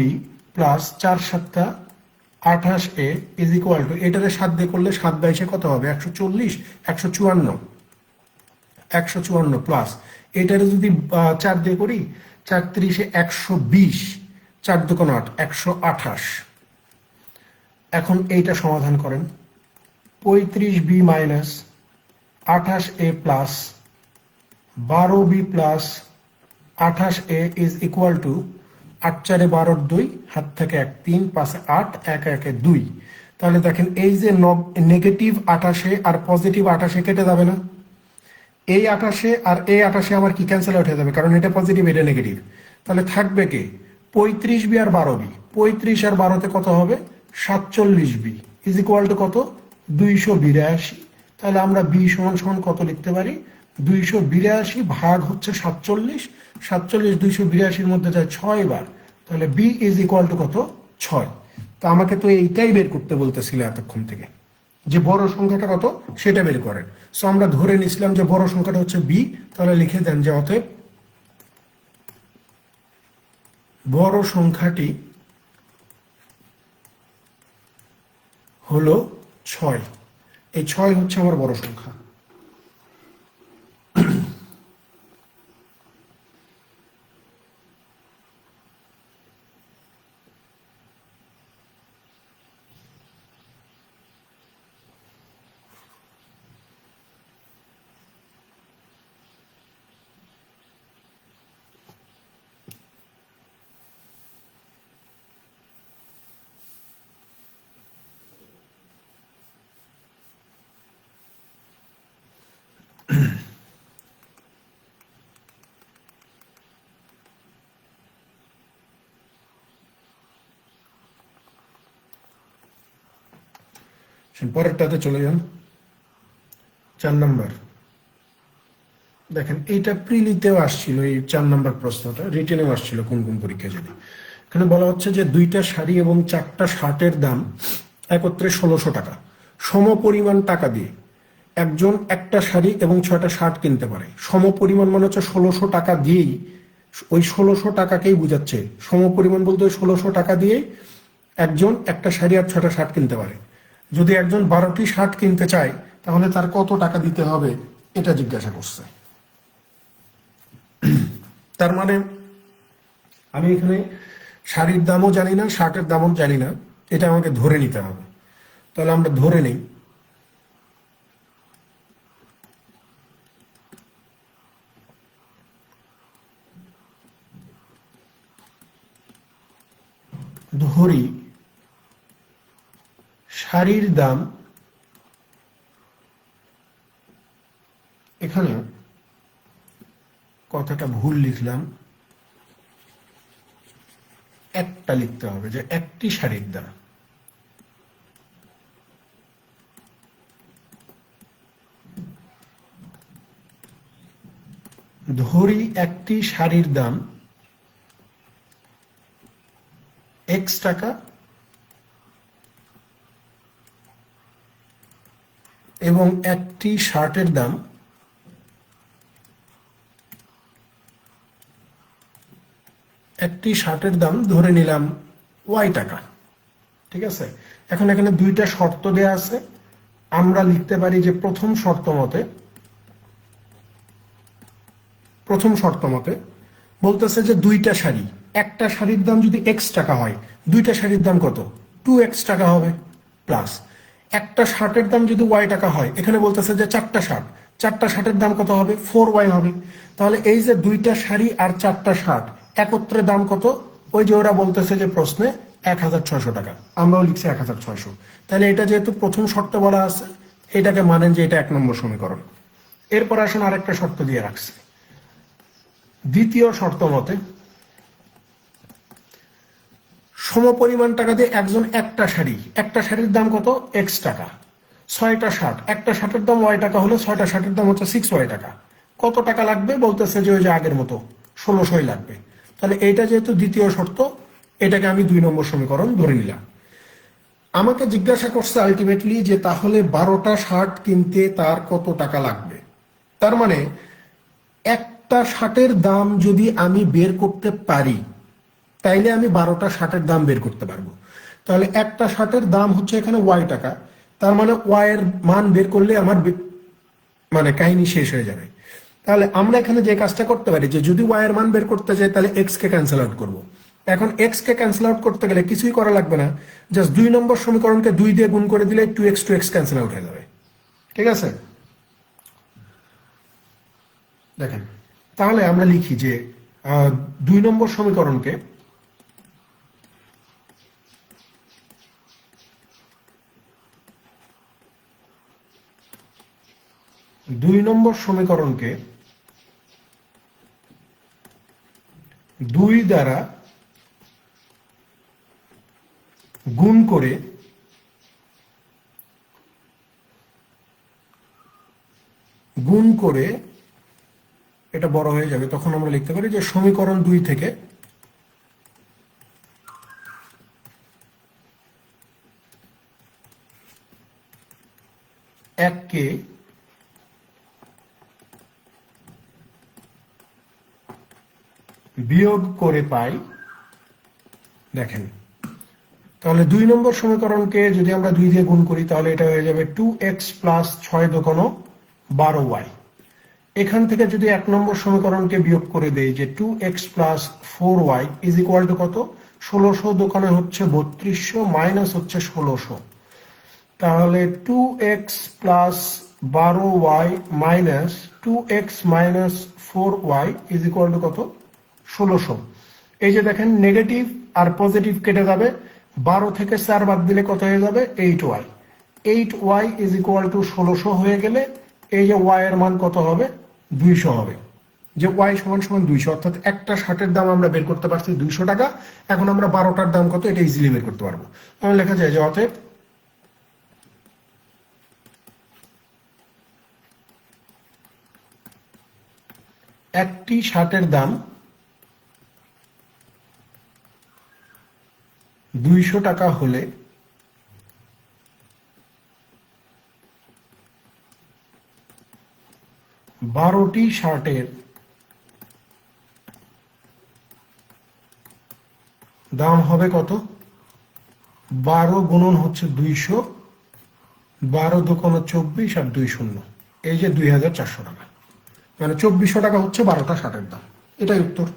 plus 4 7 28a is equal two, এটারে 7 দিয়ে করলে 7 22 কত হবে 140, 154 প্লাস এটারে যদি 4 দিয়ে করি 4 30 120, 4 2 8 128। এখন এইটা সমাধান করেন, 35b minus 28a plus 12b plus 28a is equal two 8 4 12 2, হাত থেকে 1 3 5 8 1 1 2। তাহলে দেখেন এই যে নেগেটিভ 28 আর পজিটিভ 28 কেটে যাবে না? এই 28 আর এই 28 আমার কি ক্যান্সেল আউট হয়ে যাবে, কারণ এটা পজিটিভ এটা নেগেটিভ। তাহলে থাকবে কে 35b আর 12b, 35 আর 12তে কত হবে 47b ইজ ইকুয়াল টু কত 282। তাহলে আমরা b সমান সমান কত লিখতে পারি 282 ভাগ হচ্ছে 47, 47 282 মধ্যে যায় 6 বার, তাহলে b ইজ ইকুয়াল টু কত 6। তো আমাকে তো এইটাই বের করতে বলতেছিল এতক্ষণ থেকে, যে বড় সংখ্যাটা কত সেটা বের করেন। সো আমরা ধরে নিছিলাম যে বড় সংখ্যাটা হচ্ছে বি, তাহলে লিখে দেন যে অতএব বড় সংখ্যাটি হলো 6। এই 6 হচ্ছে আমার বড় সংখ্যা। পরেরটাতে চলে যান, 4 নাম্বার। দেখেন এইটা প্রিলিতেও আসছিল, এই 4 নাম্বার প্রশ্নটা রিটেনেও আসছিল কোন কোন পরীক্ষা যদি। এখানে বলা হচ্ছে যে 2টা শাড়ি এবং 4টা শার্টের দাম একত্রে 1600 টাকা। সম পরিমাণ টাকা দিয়ে একজন একটা শাড়ি এবং 6টা শার্ট কিনতে পারে। সম পরিমাণ মানে হচ্ছে 1600 টাকা দিয়েই, ওই 1600 টাকাকেই বুঝাচ্ছে। সম পরিমাণ বলতে ওই 1600 টাকা দিয়েই একজন একটা শাড়ি আর 6টা শার্ট কিনতে পারে। যদি একজন 12টি শার্ট কিনতে চায় তাহলে তার কত টাকা দিতে হবে এটা জিজ্ঞাসা করছে। তার মানে আমি এখানে শাড়ির দামও জানি না, শার্টের দামও জানি না, এটা আমাকে ধরে নিতে হবে। তাহলে আমরা ধরে নেই ধরি শাড়ির দাম, এখানে কথাটা ভুল লিখলাম, একটা লিখতে হবে যে একটি শাড়ির দাম। ধরি একটি শাড়ির দাম X টাকা এবং একটি শার্টের দাম ধরে নিলাম Y টাকা। ঠিক আছে, এখন এখানে 2টা শর্ত দেয়া আছে। আমরা লিখতে পারি যে প্রথম শর্ত মতে বলতেছে যে 2টা শাড়ি, একটা শাড়ির দাম যদি X টাকা হয়, 2টা শাড়ির দাম কত 2X টাকা হবে, প্লাস একটা শার্টের দাম যদি Y টাকা হয়, এখানে বলতেছে যে 4টা শার্টের দাম কত হবে 4Y হবে। তাহলে এই যে 2টা শাড়ি আর 4টা শার্ট একত্রে দাম কত, ওই যে ওরা বলতেছে যে প্রশ্নে 1600 টাকা, আমরাও লিখছি 1600। তাহলে এটা যেহেতু প্রথম শর্ত বলা আছে, এটাকে মানেন যে এটা 1 নম্বর সমীকরণ। এরপর আসুন আরেকটা শর্ত দিয়ে রাখছে। দ্বিতীয় শর্ত মতে সমপরিমাণ টাকা দিয়ে একজন একটা শাড়ির দাম কত X টাকা, 6টা শার্ট, একটা শার্টের দাম Y টাকা হলে 6টা শার্টের দাম হচ্ছে 6Y টাকা। কত টাকা লাগবে বলতেছে যে ওই যে আগের মতো 1600ই লাগবে। তাহলে এইটা যেহেতু দ্বিতীয় শর্ত, এটাকে আমি 2 নম্বর সমীকরণ ধরে নিলাম। আমাকে জিজ্ঞাসা করছে আলটিমেটলি যে তাহলে 12টা শার্ট কিনতে তার কত টাকা লাগবে। তার মানে একটা শার্টের দাম যদি আমি বের করতে পারি, তাইলে আমি 12টা শার্টের দাম বের করতে পারবো। তাহলে একটা শার্টের দাম হচ্ছে এখানে Y টাকা, তার মানে Y এর মান বের করলে আমার মানে কাহিনী শেষ হয়ে যাবে। তাহলে আমরা এখানে যে কাজটা করতে পারি যে যদি Y এর মান বের করতে চাই তাহলে X কে ক্যান্সেল আউট করবো। এখন X কে ক্যান্সেল আউট করতে গেলে কিছুই করা লাগবে না, জাস্ট 2 নম্বর সমীকরণকে 2 দিয়ে গুণ করে দিলে 2x ক্যান্সেল আউট হয়ে যাবে। ঠিক আছে, দেখেন তাহলে আমরা লিখি যে 2 নম্বর সমীকরণকে 2 দ্বারা গুণ করে এটা বড় হয়ে যাবে, তখন আমরা লিখতে পারি যে সমীকরণ 2 থেকে 1কে বিয়োগ করে পাই, দেখেন তাহলে 2 নম্বর সমীকরণকে যদি আমরা 2 দিয়ে গুণ করি তাহলে এটা হয়ে যাবে 2x প্লাস 6 দোকানো 12y। এখান থেকে যদি 1 নম্বর সমীকরণকে বিয়োগ করে দেই যে 2x plus 4y is equal to কত, 1600 দোকানে হচ্ছে 3200 মাইনাস হচ্ছে 1600, তাহলে 2x plus 12y minus 2x minus 4y is equal to কত, 1600। এই যে দেখেন নেগেটিভ আর পজিটিভ কেটে যাবে, 12 থেকে 4 বাদ দিলে কত হয়ে যাবে, 8y। 8y is equal two 1600 হয়ে গেলে এই যে y এর মান কত হবে, 200 হবে। যে y সমান সমান 200, অর্থাৎ একটা শার্টের দাম আমরা বের করতে পারছি 200 টাকা। এখন আমরা 12টার দাম কত এটা ইজিলি বের করতে পারবো। তাহলে লেখা যায় যে অতএব একটি শার্টের দাম 200 টাকা হলে 12টি শার্টের দাম হবে কত, 12 গুণন হচ্ছে 200, 12 দোকানে 24 আর 2 শূন্য, এই যে 2400 টাকা, মানে 2400 টাকা হচ্ছে 12টা শার্টের দাম। এটাই উত্তর।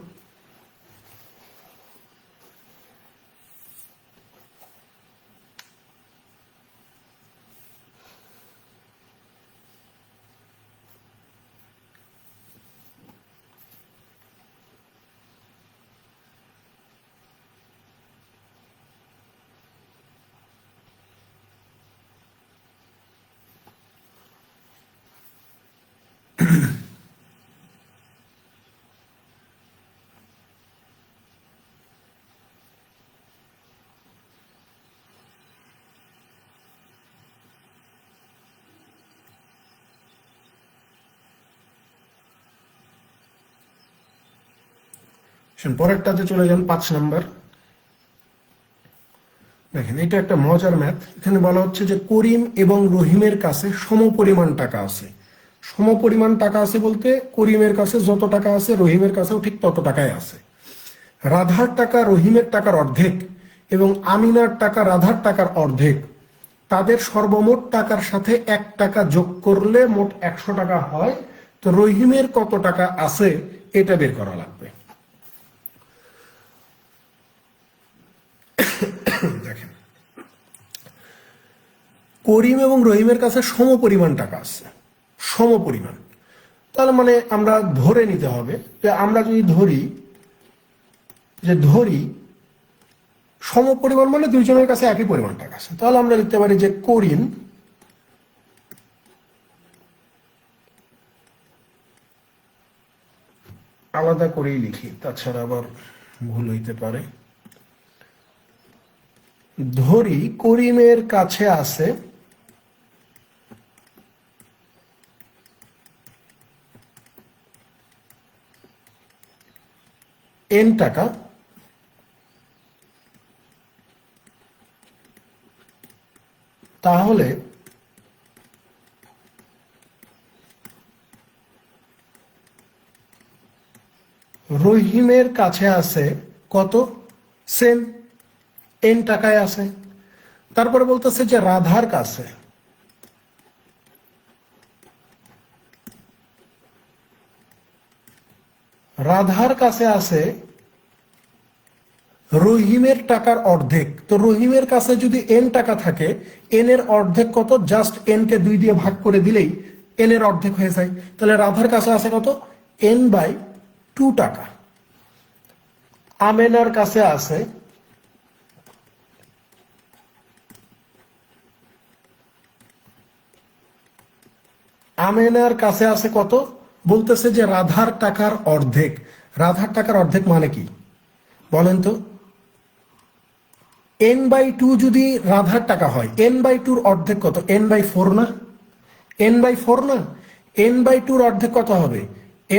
পরেরটাতে চলে যান 5 নাম্বার। দেখেন এটা একটা মজার ম্যাথ। এখানে বলা হচ্ছে যে করিম এবং রহিমের কাছে সমপরিমাণ টাকা আছে। সমপরিমাণ টাকা আছে বলতে করিমের কাছে যত টাকা আছে রহিমের কাছেও ঠিক তত টাকাই আছে। রাধার টাকা রহিমের টাকার অর্ধেক এবং আমিনার টাকা রাধার টাকার অর্ধেক। তাদের সর্বমোট টাকার সাথে 1 টাকা যোগ করলে মোট 100 টাকা হয়। তো রহিমের কত টাকা আছে এটা বের করা লাগবে। দেখেন করিম এবং রহিমের কাছে সমপরিমাণ টাকা আছে, সমপরিমাণ। তাহলে মানে আমরা ধরে নিতে হবে যে আমরা যদি ধরি সমপরিমাণ মানে দুইজনের কাছে একই পরিমাণ টাকা আছে, তাহলে আমরা লিখতে পারি যে করিম আলাদা করেই লিখি, তাছাড়া আবার ভুল হইতে পারে। ধরি করিমের কাছে আছে n টাকা, তাহলে রহিমের কাছে আছে কত, সেম n টাকায় আছে। তারপরে বলতেছে যে রাধার কাছে আছে রহিমের টাকার অর্ধেক। তো রহিমের কাছে যদি n টাকা থাকে n এর অর্ধেক কত, জাস্ট n কে 2 দিয়ে ভাগ করে দিলেই n এর অর্ধেক হয়ে যায়। তাহলে রাধার কাছে আছে কত, n/2 টাকা। আমেনার কাছে আছে কত, বলতেছে যে রাধার টাকার অর্ধেক। রাধার টাকার অর্ধেক মানে কি বলেন তো, n/2 যদি রাধার টাকা হয় n/2 অর্ধেক কত, n/4 না, n/4 না, n/2 অর্ধেক কত হবে,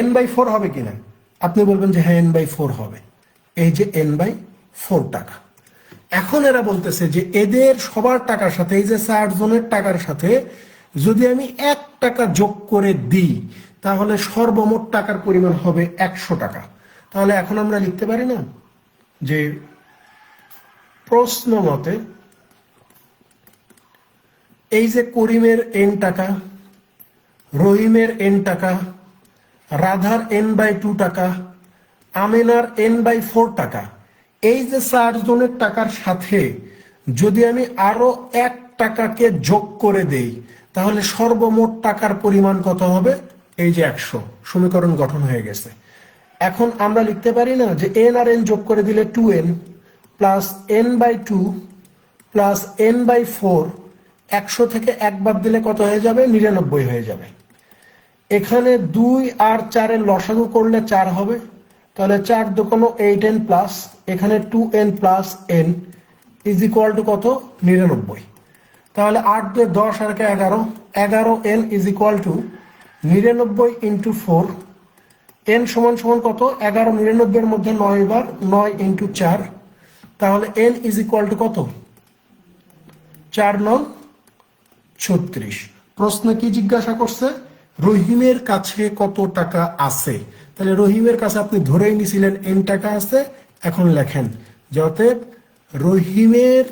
n/4 হবে কিনা? আপনি বলবেন যে হ্যাঁ n/4 হবে, এই যে n/4 টাকা। এখন এরা বলতেছে যে এদের সবার টাকার সাথে, এই যে 4 জনের টাকার সাথে যদি আমি 1 টাকা যোগ করে দিই তাহলে সর্বমোট টাকার পরিমাণ হবে 100 টাকা। তাহলে এখন আমরা লিখতে পারি না যে প্রশ্ন মতে এই যে করিমের n টাকা, রহিমের n টাকা, রাধার n/2 টাকা, আমেনার n/4 টাকা, এই যে 4 জনের টাকার সাথে যদি আমি আরো 1 টাকাকে যোগ করে দেই তাহলে সর্বমোট টাকার পরিমাণ কত হবে? এই যে 100। সমীকরণ গঠন হয়ে গেছে। এখন আমরা লিখতে পারি না যে n আর n যোগ করে দিলে 2n plus n/2 plus n/4, 100 থেকে 1 বাদ দিলে কত হয়ে যাবে? 99 হয়ে যাবে। এখানে 2 আর 4 এর লসাগু করলে 4 হবে, তাহলে 4 দুগুণ 8n প্লাস এখানে 2n plus n is equal to কত? 99। তাহলে 8 2 10 আর 11, 11n is equal two 99 into 4। n সমান সমান কত? 11 99 এর মধ্যে 9 বার, 9 ইন্টু 4, তাহলে n ইজ ইকুয়াল টু কত? 4 9 36। প্রশ্ন কি জিজ্ঞাসা করছে? রহিমের কাছে কত টাকা আছে। তাহলে রহিমের কাছে আপনি ধরেই নিছিলেন n টাকা আছে। এখন লেখেন যে অতএব রহিমের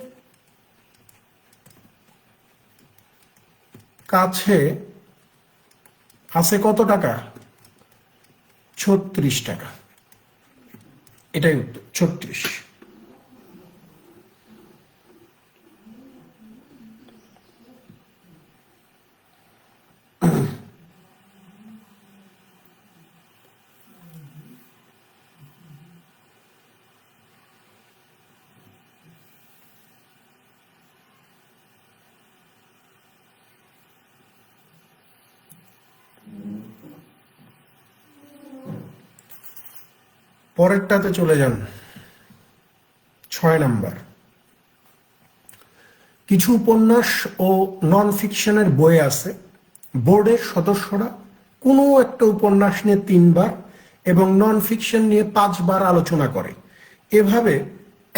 কাছে আছে কত টাকা? 36 টাকা। এটাই উত্তর, 36। পরেরটাতে চলে যান, 6 নাম্বার। কিছু উপন্যাস ও নন ফিকশনের বই আছে, বোর্ডের সদস্যরা কোনো একটা উপন্যাস নিয়ে 3 বার এবং নন ফিকশন নিয়ে 5 বার আলোচনা করে। এভাবে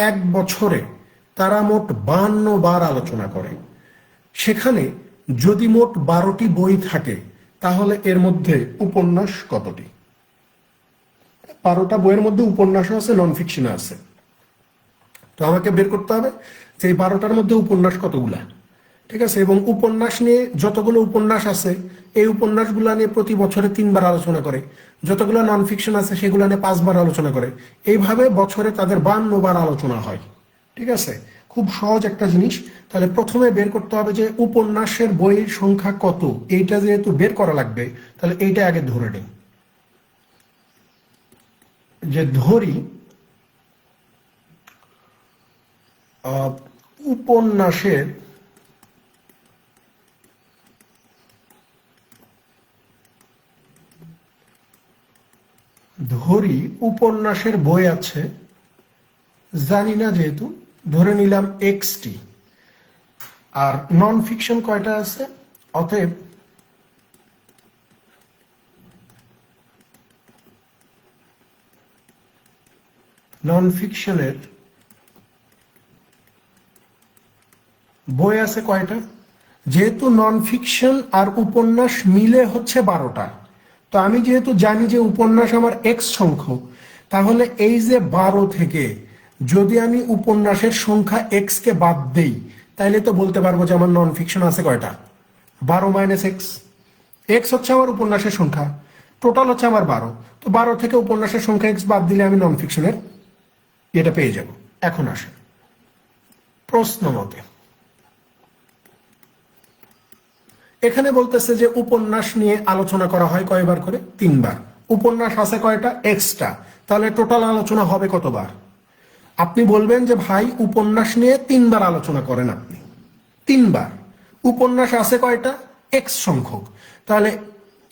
1 বছরে তারা মোট 52 বার আলোচনা করে। সেখানে যদি মোট 12টি বই থাকে তাহলে এর মধ্যে উপন্যাস কতটি? 12টা বইয়ের মধ্যে উপন্যাসও আছে, নন ফিকশন আছে। তো আমাকে বের করতে হবে যে এই 12টার মধ্যে উপন্যাস কতগুলা, ঠিক আছে? এবং উপন্যাস নিয়ে যতগুলো উপন্যাস আছে এই উপন্যাসগুলো নিয়ে প্রতি বছরে 3 বার আলোচনা করে। যতগুলো নন ফিকশন আছে সেগুলো নিয়ে 5 বার আলোচনা করে। এইভাবে বছরে তাদের 52 বার আলোচনা হয়, ঠিক আছে? খুব সহজ একটা জিনিস। তাহলে প্রথমে বের করতে হবে যে উপন্যাসের বইয়ের সংখ্যা কত। এইটা যেহেতু বের করা লাগবে তাহলে এইটা আগে ধরে নিই, যে ধরি উপন্যাসের বই আছে, জানি না যেহেতু ধরে নিলাম এক্সটি, আর নন ফিকশন কয়টা আছে? অতএব নন ফিকশনের বই আছে কয়টা? যেহেতু নন ফিকশন আর উপন্যাস মিলে হচ্ছে 12টা, তো আমি যেহেতু জানি যে উপন্যাস আমার এক্স সংখ্যক, তাহলে এই যে 12 থেকে যদি আমি উপন্যাসের সংখ্যা এক্স কে বাদ দেই তাইলে তো বলতে পারবো যে আমার নন ফিকশন আছে কয়টা? 12 মাইনাস এক্স। এক্স হচ্ছে আমার উপন্যাসের সংখ্যা, টোটাল হচ্ছে আমার 12। তো 12 থেকে উপন্যাসের সংখ্যা এক্স বাদ দিলে আমি নন ফিকশনের এটা পেয়ে যাব। এখন আসে প্রশ্ন মতে, এখানে বলতেছে যে উপন্যাস নিয়ে আলোচনা করা হয় কয়বার করে? 3 বার। উপন্যাস আছে কয়টা? এক্সট্রা। তাহলে টোটাল আলোচনা হবে কতবার? আপনি বলবেন যে ভাই উপন্যাস নিয়ে 3 বার আলোচনা করেন আপনি, 3 বার। উপন্যাস আছে কয়টা? এক্স সংখ্যক। তাহলে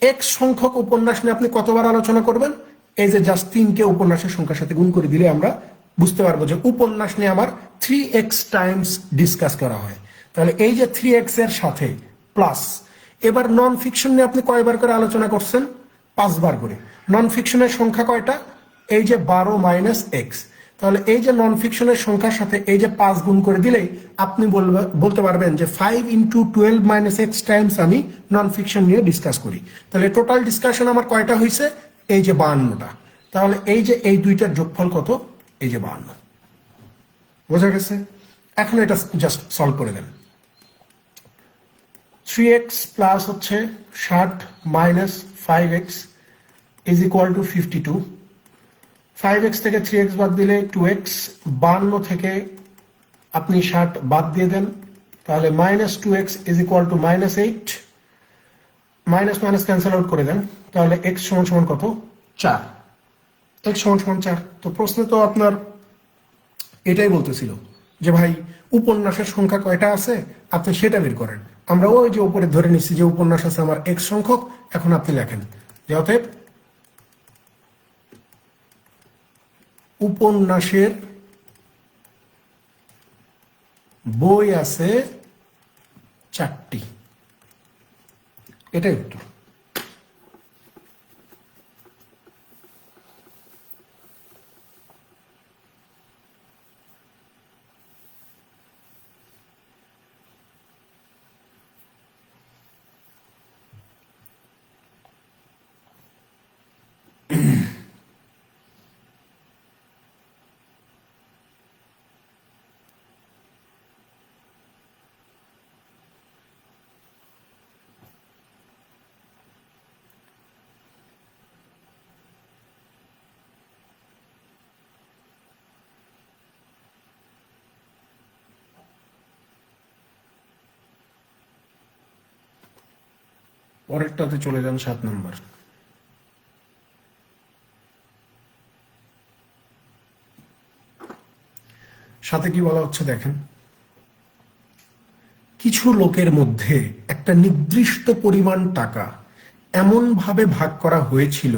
এক্স সংখ্যক উপন্যাস নিয়ে আপনি কতবার আলোচনা করবেন? এই যে জাস্ট 3কে উপন্যাসের সংখ্যার সাথে গুণ করে দিলে আমরা বুঝতে পারবো যে উপন্যাস নিয়ে আমার 3x টাইমস ডিসকাস করা হয়। তাহলে এই যে 3x এর সাথে প্লাস, এবার নন ফিকশন নিয়ে আপনি কয়বার করে আলোচনা করছেন? 5 বার করে। নন ফিকশনের সংখ্যা কয়টা? এই যে 12 মাইনাস এক্স। তাহলে এই যে নন ফিকশনের সংখ্যার সাথে এই যে 5 গুণ করে দিলেই আপনি বলতে পারবেন যে 5 × 12 - x টাইমস আমি নন ফিকশন নিয়ে ডিসকাস করি। তাহলে টোটাল ডিসকাশন আমার কয়টা হয়েছে? এই যে 52টা। তাহলে এই যে এই দুইটার যোগফল কত? এই যে 52। বোঝা গেছে? এখন এটা জাস্ট সলভ করে দেন। 3x প্লাস হচ্ছে 60 minus 5x is equal two 52। 5x থেকে 3x বাদ দিলে 2x, 52 থেকে আপনি 60 বাদ দিয়ে দেন, তাহলে minus 2x is equal two -8। Minus minus cancel out করে দেন, তাহলে x সমান সমান কত? 4। x সমান সমান 4। তো প্রশ্নে তো আপনার এটাই বলতেছিল যে ভাই উপন্যাসের সংখ্যা কয়টা আছে আপনি সেটা বের করেন। আমরা ওই যে উপরে ধরে নিচ্ছি যে উপন্যাস আছে আমার x সংখ্যক। এখন আপনি লেখেন যে অতএব উপন্যাসের বই আছে 4টি। এটাই উত্তর। পরেরটাতে চলে যান 7 নম্বর। সাথে কি বলা হচ্ছে দেখেন, কিছু লোকের মধ্যে একটা নির্দিষ্ট পরিমাণ টাকা এমন ভাবে ভাগ করা হয়েছিল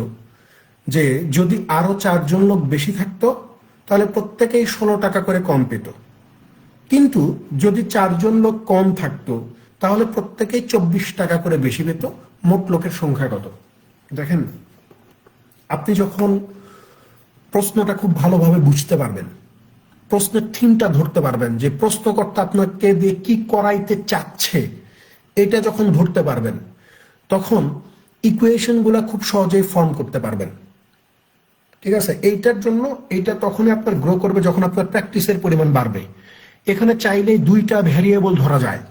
যে যদি আরো 4 জন লোক বেশি থাকতো তাহলে প্রত্যেকেই 16 টাকা করে কম পেত, কিন্তু যদি 4 জন লোক কম থাকতো তাহলে প্রত্যেকেই 24 টাকা করে বেশি পেত। মোট লোকের সংখ্যা কত? দেখেন, আপনি যখন প্রশ্নটা খুব ভালোভাবে বুঝতে পারবেন, প্রশ্নের থিমটা ধরতে পারবেন যে প্রশ্নকর্তা আপনাকে দিয়ে কি করাইতে চাচ্ছে, এটা যখন ধরতে পারবেন তখন ইকুয়েশনগুলো খুব সহজেই ফর্ম করতে পারবেন। ঠিক আছে? এইটার জন্য এইটা তখনই আপনার গ্রো করবে যখন আপনার প্র্যাকটিসের পরিমাণ বাড়বে। এখানে চাইলেই 2টা ভ্যারিয়েবল ধরা যায়।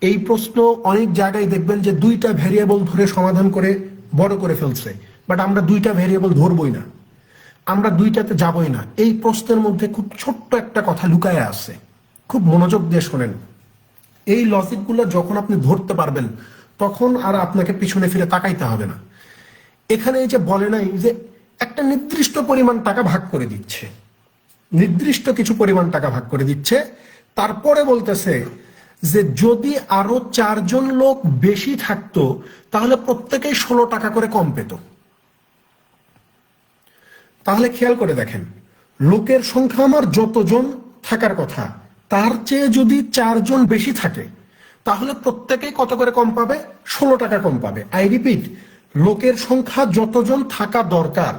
এই প্রশ্ন অনেক জায়গায় দেখবেন যে 2টা ভ্যারিয়েবল ধরে সমাধান করে বড় করে ফেলছে, বাট আমরা 2টা ভ্যারিয়েবল ধরবই না, আমরা 2টাতে যাবই না। এই প্রশ্নের মধ্যে খুব ছোট্ট একটা কথা লুকায় আছে, খুব মনোযোগ দিয়ে শোনেন। এই লজিকগুলো যখন আপনি ধরতে পারবেন তখন আর আপনাকে পিছনে ফিরে তাকাইতে হবে না। এখানে এই যে বলে নাই যে একটা নির্দিষ্ট পরিমাণ টাকা ভাগ করে দিচ্ছে, নির্দিষ্ট কিছু পরিমাণ টাকা ভাগ করে দিচ্ছে, তারপরে বলতেছে যে যদি আরো 4 জন লোক বেশি থাকতো তাহলে প্রত্যেকেই 16 টাকা করে কম পেত। তাহলে খেয়াল করে দেখেন, লোকের সংখ্যা আমার যতজন থাকার কথা তার চেয়ে যদি 4 জন বেশি থাকে তাহলে প্রত্যেকেই কত করে কম পাবে? 16 টাকা কম পাবে। আই রিপিট, লোকের সংখ্যা যতজন থাকা দরকার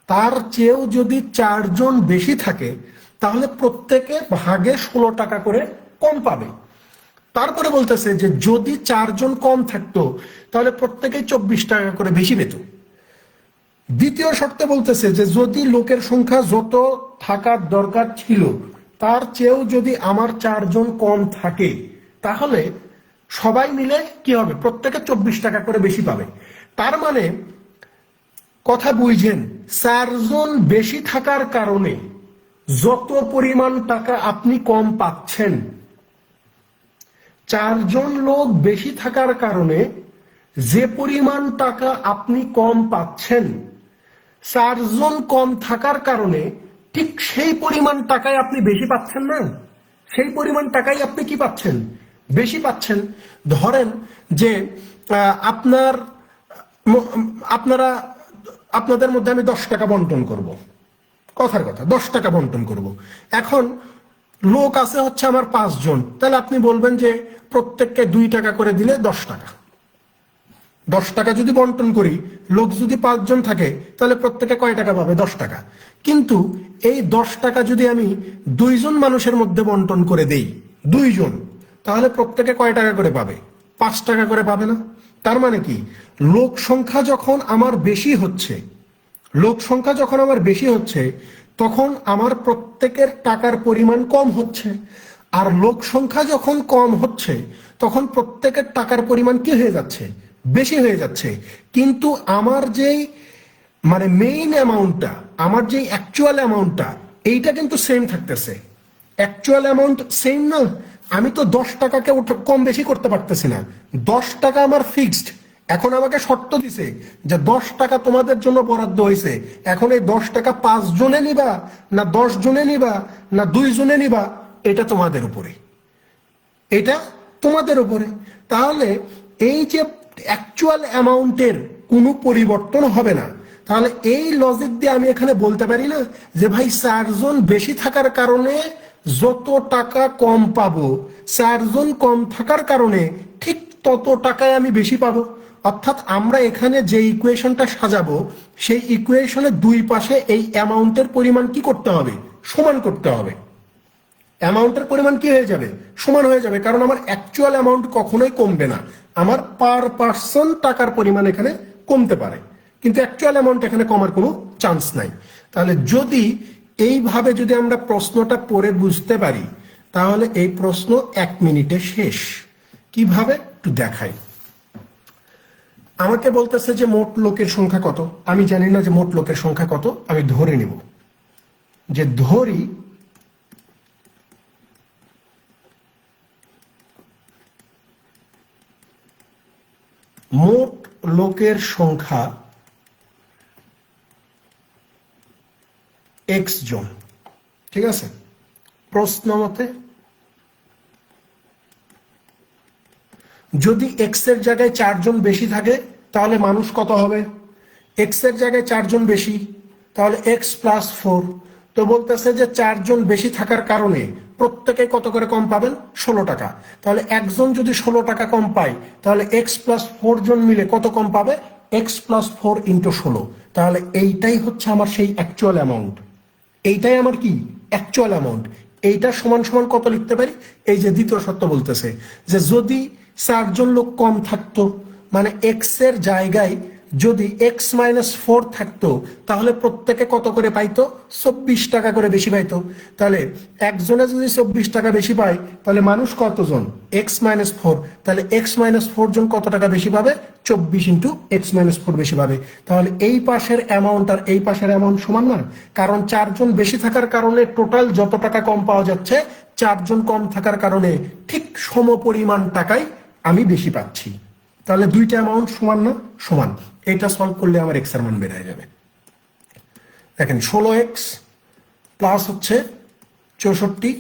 তার চেয়েও যদি 4 জন বেশি থাকে তাহলে প্রত্যেকে ভাগে 16 টাকা করে কম পাবে। তারপরে বলতেছে যে যদি 4 জন কম থাকতো তাহলে প্রত্যেকেই 24 টাকা করে বেশি পেত। দ্বিতীয় শর্তে বলতেছে যে যদি লোকের সংখ্যা যত থাকার দরকার ছিল তার চেয়েও যদি আমার 4 জন কম থাকে তাহলে সবাই মিলে কি হবে? প্রত্যেকে 24 টাকা করে বেশি পাবে। তার মানে কথা বুঝেন, 4 জন বেশি থাকার কারণে যত পরিমাণ টাকা আপনি কম পাচ্ছেন, 4 জন লোক বেশি থাকার কারণে যে পরিমাণ টাকা আপনি কম পাচ্ছেন, 4 জন কম থাকার কারণে ঠিক সেই পরিমাণ টাকায় আপনি বেশি পাচ্ছেন না, সেই পরিমাণ টাকাই আপনি কি পাচ্ছেন? বেশি পাচ্ছেন। ধরেন যে আপনাদের মধ্যে আমি 10 টাকা বন্টন করব, কথার কথা 10 টাকা বন্টন করব। এখন লোক আছে হচ্ছে আমার 5 জন, তাহলে আপনি বলবেন যে প্রত্যেককে 2 টাকা করে দিলে 10 টাকা। 10 টাকা যদি বন্টন করি, লোক যদি 5 জন থাকে, তাহলে প্রত্যেকে কয় টাকা পাবে? 10 টাকা। কিন্তু এই 10 টাকা যদি আমি 2 জন মানুষের মধ্যে বন্টন করে দেই, 2 জন, তাহলে প্রত্যেকে কয় টাকা করে পাবে? 5 টাকা করে পাবে না? তার মানে কি, লোক সংখ্যা যখন আমার বেশি হচ্ছে, লোক সংখ্যা যখন আমার বেশি হচ্ছে, তখন আমার প্রত্যেকের টাকার পরিমাণ কম হচ্ছে। আর লোক সংখ্যা যখন কম হচ্ছে, তখন প্রত্যেকের টাকার পরিমাণ কি হয়ে যাচ্ছে? বেশি হয়ে যাচ্ছে। কিন্তু আমার যেই মানে মেইন অ্যামাউন্টটা, আমার যেই অ্যাকচুয়াল অ্যামাউন্টটা, এইটা কিন্তু সেম থাকতেছে। অ্যাকচুয়াল অ্যামাউন্ট সেম না। আমি তো 10 টাকাকে কম বেশি করতে পারতেছি না। 10 টাকা আমার ফিক্সড। এখন আমাকে শর্ত দিছে যে 10 টাকা তোমাদের জন্য বরাদ্দ হয়েছে। এখন এই 10 টাকা 5 জনে নিবা, না 10 জনে নিবা, না 2 জনে নিবা, এটা তোমাদের উপরে, এটা তোমাদের উপরে। তাহলে এই যে অ্যাকচুয়াল অ্যামাউন্টের কোনো পরিবর্তন হবে না, তাহলে এই লজিক দিয়ে আমি এখানে বলতে পারি না যে ভাই 4 জন বেশি থাকার কারণে যত টাকা কম পাবো, 4 জন কম থাকার কারণে ঠিক তত টাকায় আমি বেশি পাবো। অর্থাৎ আমরা এখানে যে ইকুয়েশনটা সাজাবো, সেই ইকুয়েশনের দুই পাশে এই অ্যামাউন্টের পরিমাণ কি করতে হবে? সমান করতে হবে। অ্যামাউন্টের পরিমাণ কি হয়ে যাবে? সমান হয়ে যাবে। কারণ আমার অ্যাকচুয়াল অ্যামাউন্ট কখনোই কমবে না। আমার পার পার্সন টাকার পরিমাণ এখানে কমতে পারে, কিন্তু অ্যাকচুয়াল অ্যামাউন্ট এখানে কমার কোনো চান্স নাই। তাহলে যদি এইভাবে যদি আমরা প্রশ্নটা পড়ে বুঝতে পারি, তাহলে এই প্রশ্ন 1 মিনিটে শেষ। কিভাবে একটু দেখাই। আমাকে বলতেছে যে মোট লোকের সংখ্যা কত। আমি জানি না যে মোট লোকের সংখ্যা কত। আমি ধরে নিব যে ধরি মোট লোকের সংখ্যা x জন। ঠিক আছে? প্রশ্ন মতে যদি x এর জায়গায় 4 জন বেশি থাকে, তাহলে মানুষ কত হবে? x এর জায়গায় 4 জন বেশি, তাহলে x + 4। তো বলতেছে যে 4 জন বেশি থাকার কারণে প্রত্যেকে কত করে কম পাবেন? 16 টাকা। তাহলে একজন যদি 16 টাকা কম পায়, তাহলে x + 4 জন মিলে কত কম পাবে? x + 4 × 16। তাহলে এইটাই হচ্ছে আমার সেই অ্যাকচুয়াল অ্যামাউন্ট। এইটাই আমার কি? Actual amount. এইটা সমান সমান কত লিখতে পারি? এই যে দ্বিতীয় শর্ত বলতেছে যে যদি 4 জন লোক কম থাকতো, মানে এক্স এর জায়গায় যদি x - 4 থাকতো, তাহলে প্রত্যেকে কত করে পাইতো? 24 টাকা করে বেশি পাইতো। তাহলে একজনে যদি 24 টাকা বেশি পায়, তাহলে মানুষ কতজন? x - 4। তাহলে x - 4 জন কত টাকা বেশি পাবে? 24 × x - 4 বেশি পাবে। তাহলে এই পাশের অ্যামাউন্ট আর এই পাশের অ্যামাউন্ট সমান না। কারণ 4 জন বেশি থাকার কারণে টোটাল যত টাকা কম পাওয়া যাচ্ছে, 4 জন কম থাকার কারণে ঠিক সমপরিমাণ টাকাই আমি বেশি পাচ্ছি। তাহলে দুইটা অ্যামাউন্ট সমান না? সমান। এটা সলভ করলে আমার এক্স এর মান বের হয়ে যাবে। দেখেন 16x প্লাস হচ্ছে 64,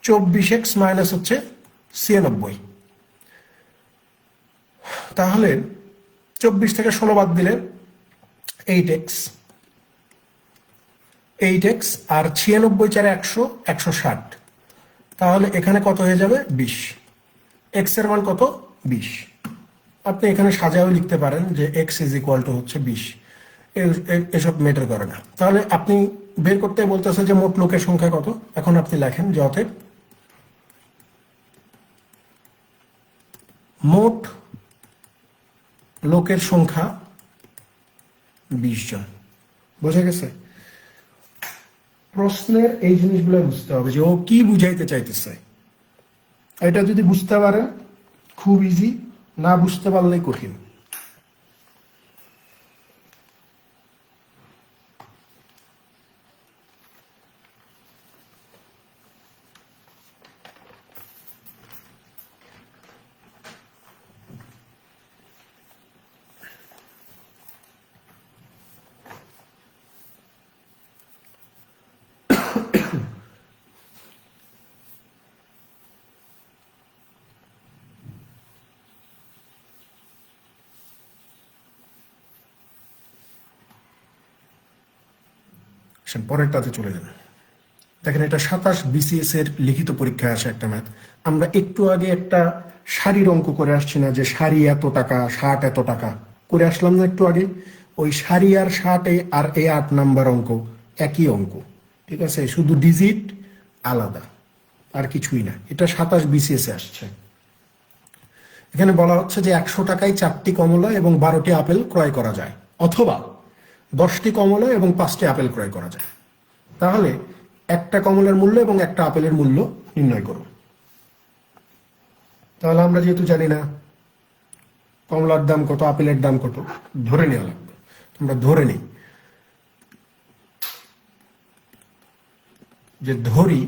24x মাইনাস হচ্ছে 96। তাহলে 24 থেকে 16 বাদ দিলে 8x, 8x আর 96 4 100, 160। তাহলে এখানে কত হয়ে যাবে? 20। এক্স এর মান কত? 20। আপনি এখানে সাজাও লিখতে পারেন যে x = হচ্ছে 20। এসব ম্যাটার করে না। তাহলে আপনি বের করতে বলতেছে যে মোট লোকের সংখ্যা কত। এখন আপনি লেখেন যে অতএব মোট লোকের সংখ্যা 20 জন। বোঝা গেছে? প্রশ্নের এই জিনিসগুলো বুঝতে হবে যে ও কি বুঝাইতে চাইতেছে। এটা যদি বুঝতে পারেন খুব ইজি, না বুঝতে পারলেই কঠিন। পরেরটাতে চলে যান। দেখেন এটা 27 BCS এর লিখিত পরীক্ষায় আসে একটা ম্যাথ। আমরা একটু আগে একটা সারির অঙ্ক করে আসছি না, যে সারি এত টাকা, 60 এত টাকা করে আসলাম না একটু আগে? ওই সারি আর 60 আর এই 8 নাম্বার অঙ্ক একই অঙ্ক, ঠিক আছে, শুধু ডিজিট আলাদা, আর কিছুই না। এটা 27 BCS এ আসছে। এখানে বলা হচ্ছে যে 100 টাকায় 4টি কমলা এবং 12টি আপেল ক্রয় করা যায়, অথবা 10টি কমলা এবং 5টি আপেল ক্রয় করা যায়। তাহলে একটা কমলার মূল্য এবং একটা আপেলের মূল্য নির্ণয় করো। তাহলে আমরা যেহেতু জানি না কমলার দাম কত, আপেলের দাম কত, ধরে নেওয়া লাগবে। আমরা ধরে নিই, যে ধরি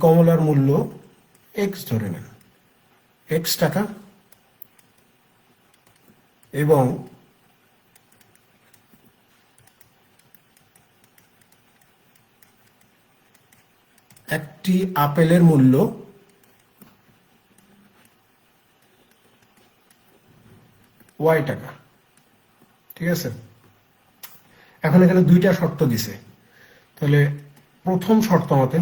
কমলার মূল্য এক্স ধরে নেন, এক্স টাকা, এবং একটি আপেলের মূল্য ওয়াই টাকা, ঠিক আছে। এখন এখানে দুইটা শর্ত দিছে। তাহলে প্রথম শর্ত মতে,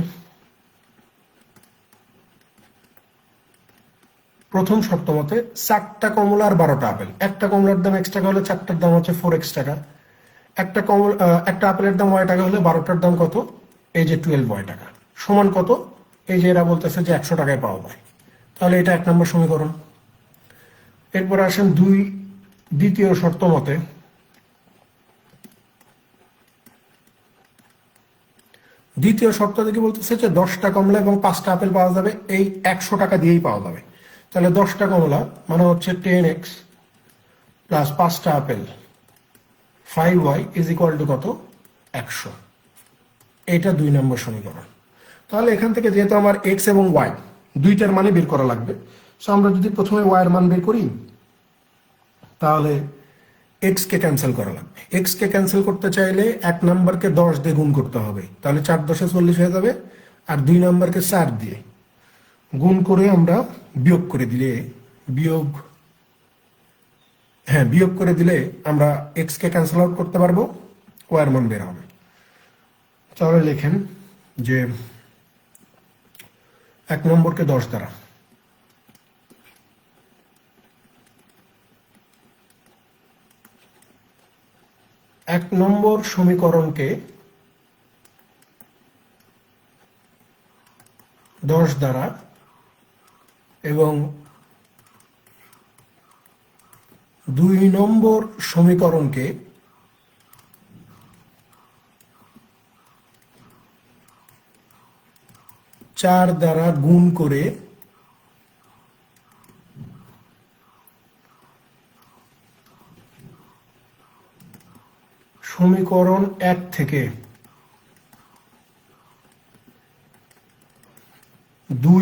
প্রথম শর্ত মতে 4টা কমলা আর 12টা আপেল। একটা কমলার দাম x টাকা হলে 4টার দাম হচ্ছে 4x টাকা। একটা আপেলের দাম y টাকা হলে 12টার দাম কত? এই যে 12y টাকা, সমান কত? এই যে এরা বলতেছে যে 100 টাকায় পাওয়া যায়। তাহলে এটা 1 নম্বর সমীকরণ। এরপর আসেন দ্বিতীয় শর্ত মতে, দ্বিতীয় শর্ত দেখে বলতেছে যে 10টা কমলা এবং 5টা আপেল পাওয়া যাবে, এই 100 টাকা দিয়েই পাওয়া যাবে। তাহলে 10টা কমলা মানে হচ্ছে 10x প্লাস 5টা apple 5y is equal to কত? 100। এটা 2 নম্বর সমীকরণ। তাহলে এখান থেকে যেহেতু আমার x এবং y দুইটার মানে বের করা লাগবে, সো আমরা যদি প্রথমে y এর মান বের করি, তাহলে x কে ক্যান্সেল করা লাগবে। x কে ক্যান্সেল করতে চাইলে 1 নাম্বারকে 10 দিয়ে গুণ করতে হবে, তাহলে 4 10 40 হয়ে যাবে। আর 2 নাম্বারকে 4 দিয়ে গুণ করে আমরা বিয়োগ করে দিলে, বিয়োগ করে দিলে আমরা x কে ক্যান্সেল আউট করতে পারবো, y এর মান বের হবে। তাহলে লেখেন যে 1 নম্বরকে 10 দ্বারা, 1 নম্বর সমীকরণকে 10 দ্বারা এবং 2 নম্বর সমীকরণকে 4 দ্বারা গুণ করে সমীকরণ 1 থেকে 2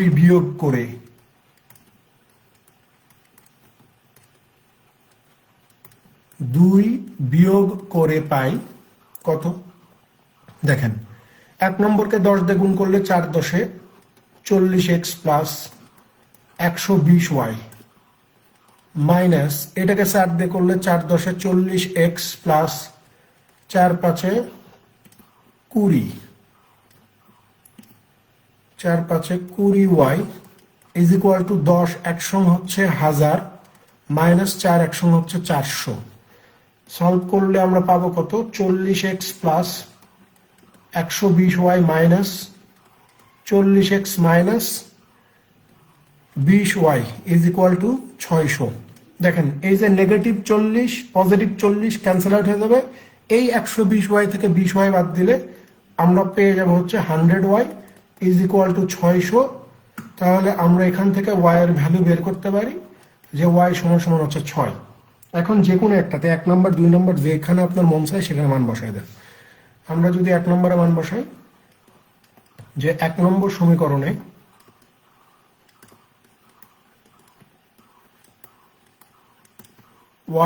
বিয়োগ করে পাই কত? দেখেন 1 নম্বরকে 10 দিয়ে গুণ করলে 4 10 40x প্লাস 120y মাইনাস এটাকে 4 দিয়ে করলে 4 10 40x plus 4 5 20, 4 5 20y is equal to 10 একসঙ্গে হচ্ছে 1000 মাইনাস 4 একসঙ্গে হচ্ছে 400। সলভ করলে আমরা পাবো কত? 40x plus 120y minus 40x minus 20y is equal two 600। দেখেন এই যে নেগেটিভ 40 পজিটিভ 40 ক্যান্সেল আউট হয়ে যাবে, এই 120y থেকে 20y বাদ দিলে আমরা পেয়ে যাব হচ্ছে 100y ইজ ইকুয়াল টু 600। তাহলে আমরা এখান থেকে y এর ভ্যালু বের করতে পারি যে y সমান সমান হচ্ছে 6। এখন যে কোনো একটাতে 1 নম্বর 2 নম্বর যেখানে আপনার মন চায় সেখানে মান বসাই দেন। আমরা যদি 1 নম্বরে মান বসাই, যে 1 নম্বর সমীকরণে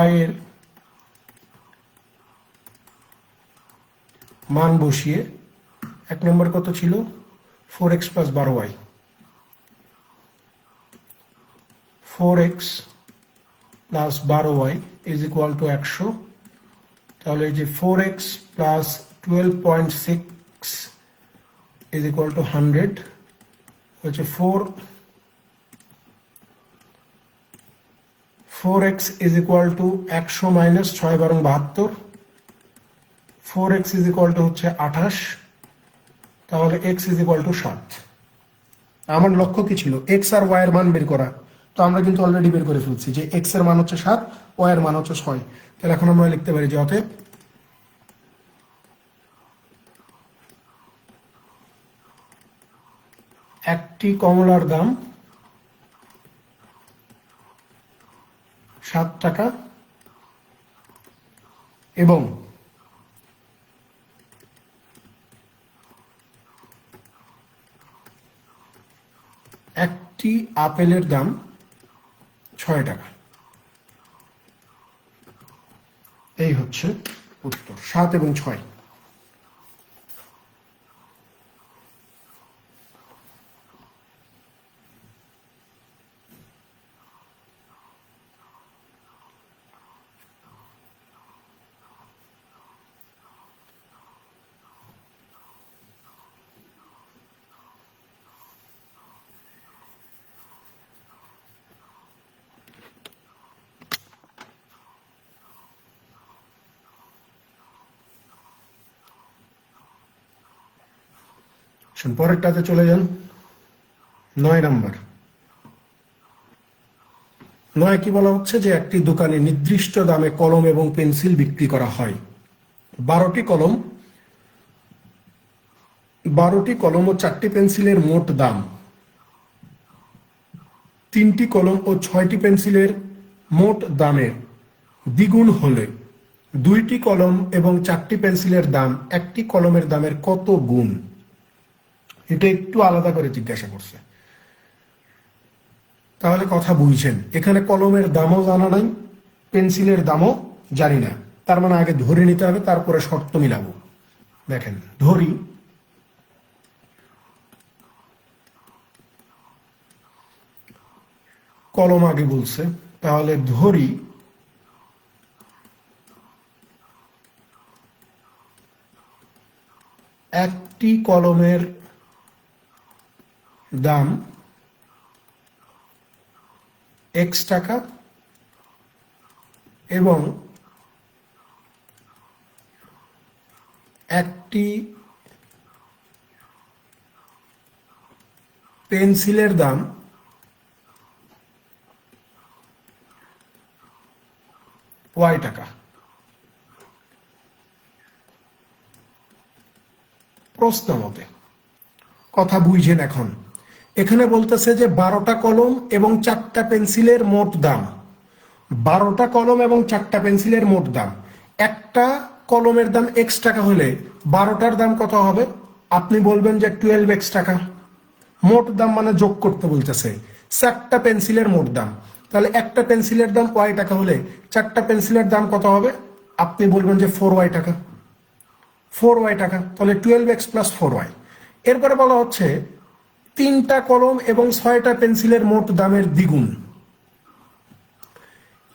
y এর মান বসিয়ে 1 নম্বর কত ছিল? 4x plus 12y 4x plus 12y is equal two 100। তাহলে এই যে 4x plus 12.6 is equal two 100 হচ্ছে 4x is equal two 100 minus 6 বারং 72, 4x is equal two হচ্ছে 28। তাহলে x ইজ ইকুয়াল টু 7। আমার লক্ষ্য কি ছিল? x আর y এর মান বের করা। তো আমরা কিন্তু অলরেডি বের করে ফেলছি যে x এর মান হচ্ছে 7, y এর মান হচ্ছে 6। তাহলে এখন আমরা লিখতে পারি যে অতএব একটি কমলার দাম 7 টাকা এবং একটি আপেলের দাম 6 টাকা। এই হচ্ছে উত্তর, 7 এবং 6। পরেরটাতে চলে যান। 9 নাম্বার। 9 কি বলা হচ্ছে যে একটি দোকানে নির্দিষ্ট দামে কলম এবং পেন্সিল বিক্রি করা হয়। 12টি কলম ও 4টি পেন্সিলের মোট দাম 3টি কলম ও 6টি পেন্সিলের মোট দামের দ্বিগুণ হলে 2টি কলম এবং 4টি পেন্সিলের দাম একটি কলমের দামের কত গুণ? এটা একটু আলাদা করে জিজ্ঞাসা করছে। তাহলে কথা বুঝছেন, এখানে কলমের দামও জানা নাই, পেন্সিলের দামও জানি না। তার মানে আগে ধরে নিতে হবে, তারপরে শর্ত মিলাবো। দেখেন, ধরি কলম আগে বলছে, তাহলে ধরি একটি কলমের দাম x টাকা এবং একটি পেন্সিলের দাম y টাকা। প্রশ্ন মতে কথা বুঝছেন? এখন এখানে বলতেছে যে 12টা কলম এবং 4টা পেন্সিলের মোট দাম, 12টা কলম এবং 4টা পেন্সিলের মোট দাম। একটা কলমের দাম x টাকা হলে 12টার দাম কত হবে? আপনি বলবেন যে 12x টাকা। মোট দাম মানে যোগ করতে বলতেছে। 4টা পেন্সিলের মোট দাম, তাহলে একটা পেন্সিলের দাম y টাকা হলে 4টা পেন্সিলের দাম কত হবে? আপনি বলবেন যে 4y টাকা, 4y টাকা। তাহলে 12x প্লাস 4y। এরপরে বলা হচ্ছে 3টা কলম এবং 6টা পেন্সিলের মোট দামের দ্বিগুণ।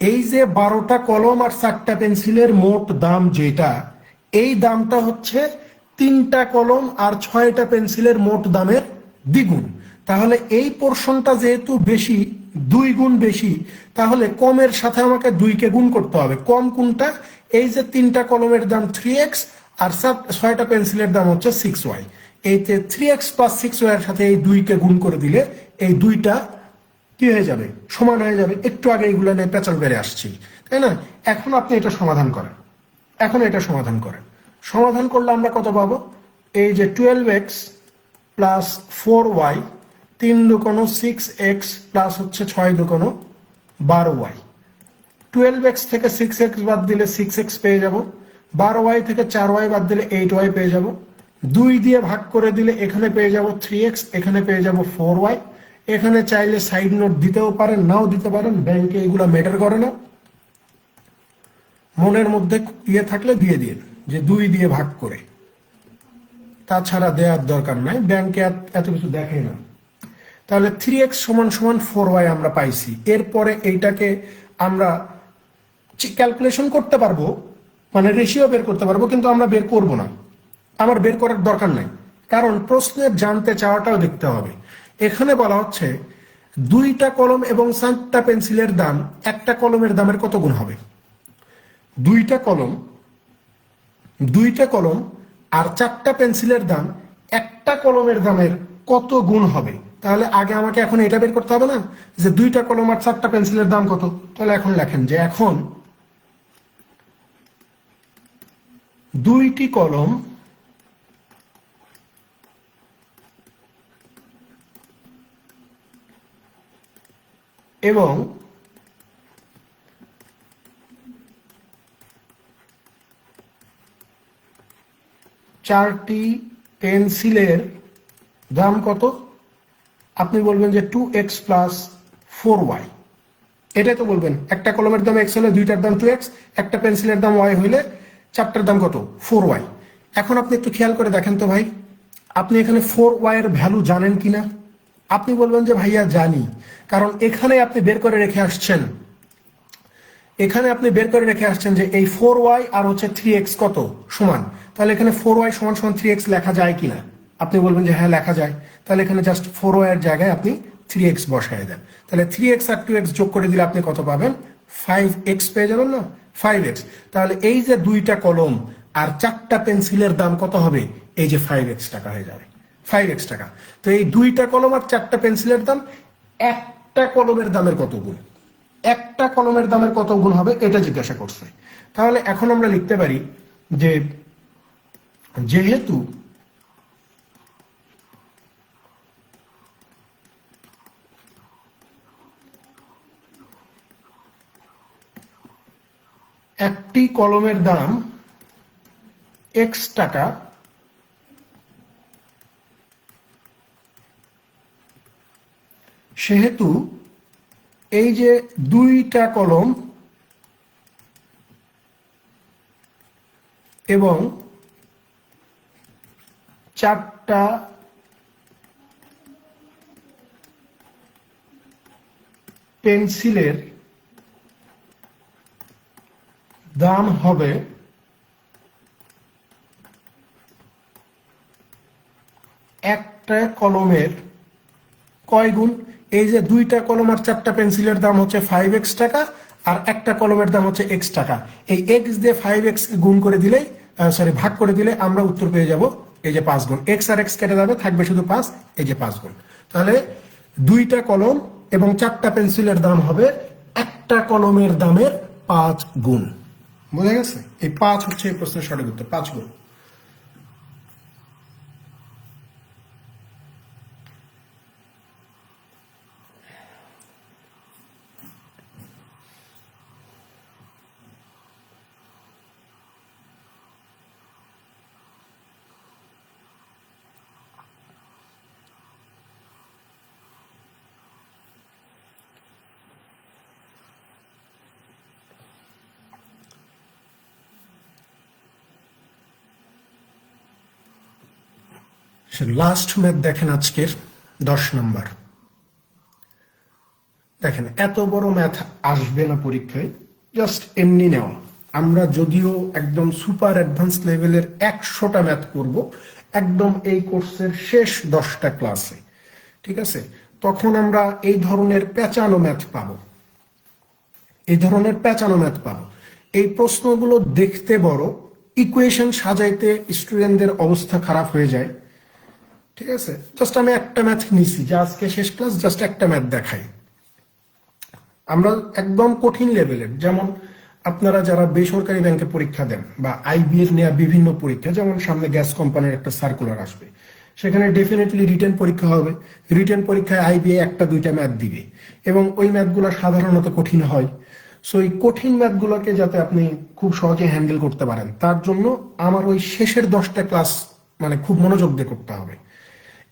এই যে 12টা কলম আর 4টা পেন্সিলের মোট দাম যেটা, এই দামটা হচ্ছে 3টা কলম আর 6টা পেন্সিলের মোট দামের দ্বিগুণ। তাহলে এই পোর্শনটা যেহেতু বেশি, 2 গুণ বেশি, তাহলে কমের সাথে আমাকে 2কে গুণ করতে হবে। কম কোনটা? এই যে 3টা কলমের দাম 3x আর 6টা পেন্সিলের দাম হচ্ছে 6y। এইতে 3x প্লাস 6y এর সাথে এই 2কে গুণ করে দিলে এই 2টা কি হয়ে যাবে? সমান হয়ে যাবে। একটু আগে এগুলো নিয়ে পেঁচাল বেড়ে আসছি, তাই না? এখন আপনি এটা সমাধান করেন। সমাধান করলে আমরা কত পাবো? এই যে 12x প্লাস 4y, 3 দুগুণ 6x প্লাস হচ্ছে 6 দুগুণ 12y। 12x থেকে 6x বাদ দিলে 6x পেয়ে যাব। 12y থেকে 4y বাদ দিলে 8y পেয়ে যাব। 2 দিয়ে ভাগ করে দিলে এখানে পেয়ে যাব 3x, এখানে পেয়ে যাব 4y। এখানে চাইলে সাইড নোট দিতেও পারেন, নাও দিতে পারেন, ব্যাংকে এগুলো ম্যাটার করে না। মনের মধ্যে ইয়ে থাকলে দিয়ে দিন যে 2 দিয়ে ভাগ করে, তাছাড়া দেওয়ার দরকার নাই, ব্যাংকে এত কিছু দেখে না। তাহলে 3x সমান সমান 4y আমরা পাইছি। এরপরে এইটাকে আমরা ক্যালকুলেশন করতে পারবো, মানে রেশিও বের করতে পারবো, কিন্তু আমরা বের করব না, আমার বের করার দরকার নাই, কারণ প্রশ্নের জানতে চাওয়াটাও দেখতে হবে। এখানে বলা হচ্ছে 2টা কলম এবং 4টা পেন্সিলের দাম একটা কলমের দামের কত গুণ হবে। 2টা কলম আর 4টা পেন্সিলের দাম একটা কলমের দামের কত গুণ হবে। তাহলে আগে আমাকে এখন এটা বের করতে হবে না, যে 2টা কলম আর 4টা পেন্সিলের দাম কত। তাহলে এখন লেখেন যে এখন 2টি কলম এবং 4টি পেন্সিলের দাম কত। আপনি বলবেন যে 2x প্লাস 4y, এটাই তো বলবেন। একটা কলমের দাম x হলে 2টার দাম 2x, একটা পেন্সিলের দাম y হইলে 4টার দাম কত 4y। এখন আপনি একটু খেয়াল করে দেখেন তো ভাই, আপনি এখানে 4y এর ভ্যালু জানেন কিনা। আপনি বলবেন যে ভাইয়া জানি, কারণ এখানে আপনি বের করে রেখে আসছেন, যে এই 4y আর হচ্ছে 3x কত সমান। তাহলে এখানে 4y সমান সমান 3x লেখা যায় কিনা। আপনি বলবেন যে হ্যাঁ লেখা যায়। তাহলে এখানে জাস্ট 4y এর জায়গায় আপনি 3x বসায় দেন। তাহলে 3x আর 2x যোগ করে দিলে আপনি কত পাবেন, 5x পেয়ে যাবেন না, 5x। তাহলে এই যে 2টা কলম আর 4টা পেন্সিলের দাম কত হবে, এই যে 5x টাকা হয়ে যাবে, 5x টাকা। তো এই 2টা কলম আর 4টা পেন্সিলের দাম একটা কলমের দামের কত গুণ, একটা কলমের দামের কত গুণ হবে এটা জিজ্ঞাসা করছে। তাহলে এখন আমরা লিখতে পারি যে যেহেতু একটি কলমের দাম x টাকা, সেহেতু এই যে 2টা কলম এবং 4টা পেন্সিলের দাম হবে একটা কলমের কয় গুণ। এই যে 2টা কলম আর 4টা পেন্সিলের দাম হচ্ছে 5x টাকা, আর একটা কলমের দাম হচ্ছে x টাকা। এই x দিয়ে 5x গুণ করে দিলেই, ভাগ করে দিলে আমরা উত্তর পেয়ে যাব এই যে 5 গুণ। x আর x কেটে যাবে, থাকবে শুধু 5, এই যে 5 গুণ। তাহলে 2টা কলম এবং 4টা পেন্সিলের দাম হবে একটা কলমের দামের 5 গুণ। বোঝা গেছে? এই 5 হচ্ছে এই প্রশ্নের সঠিক উত্তর, 5 গুণ। লাস্ট ম্যাথ দেখেন, আজকের 10 নাম্বার। দেখেন এত বড় ম্যাথ আসবে না পরীক্ষায়, জাস্ট এমনি নেওয়া। আমরা যদিও একদম সুপার অ্যাডভান্স লেভেলের 100টা ম্যাথ করব একদম এই কোর্সের শেষ 10টা ক্লাসে, ঠিক আছে? তখন আমরা এই ধরনের পেঁচানো ম্যাথ পাবো, এই প্রশ্নগুলো দেখতে বড়, ইকুয়েশন সাজাইতে স্টুডেন্টদের অবস্থা খারাপ হয়ে যায়, ঠিক আছে? জাস্ট আমি একটা ম্যাথ নিছি, যে আজকে শেষ ক্লাস, জাস্ট একটা ম্যাথ দেখাই। আমরা একদম কঠিন লেভেলের, যেমন আপনারা যারা বেসরকারি ব্যাংকে পরীক্ষা দেন বা আইবি এর নেওয়া বিভিন্ন পরীক্ষা, যেমন সামনে গ্যাস কোম্পানির একটা সার্কুলার আসবে, সেখানে ডেফিনেটলি রিটেন পরীক্ষা হবে। রিটেন পরীক্ষায় আইবিএ 1-2টা ম্যাথ দিবে এবং ওই ম্যাথগুলো সাধারণত কঠিন হয়। সো এই কঠিন ম্যাথগুলোকে যাতে আপনি খুব সহজে হ্যান্ডেল করতে পারেন, তার জন্য আমার ওই শেষের 10টা ক্লাস মানে খুব মনোযোগ দিয়ে করতে হবে।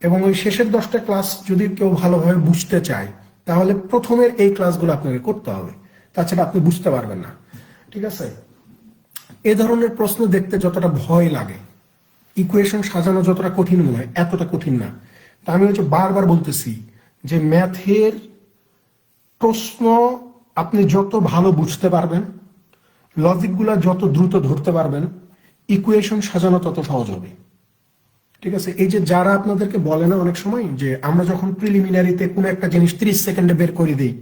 এবং ওই শেষের 10টা ক্লাস যদি কেউ ভালোভাবে বুঝতে চায়, তাহলে প্রথমের এই ক্লাসগুলো আপনাকে করতে হবে, তাছাড়া আপনি বুঝতে পারবেন না, ঠিক আছে? এ ধরনের প্রশ্ন দেখতে যতটা ভয় লাগে, ইকুয়েশন সাজানো যতটা কঠিন মনে হয়, এতটা কঠিন না। তা আমি বারবার বলতেছি যে ম্যাথের প্রশ্ন আপনি যত ভালো বুঝতে পারবেন, লজিকগুলা যত দ্রুত ধরতে পারবেন, ইকুয়েশন সাজানো তত সহজ হবে। ঠিক আছে, এই যে যারা আপনাদেরকে বলে না অনেক সময় যে আমরা যখন প্রিলিমিনারিতে কোনো একটা জিনিস 30 সেকেন্ডে বের করে দিই,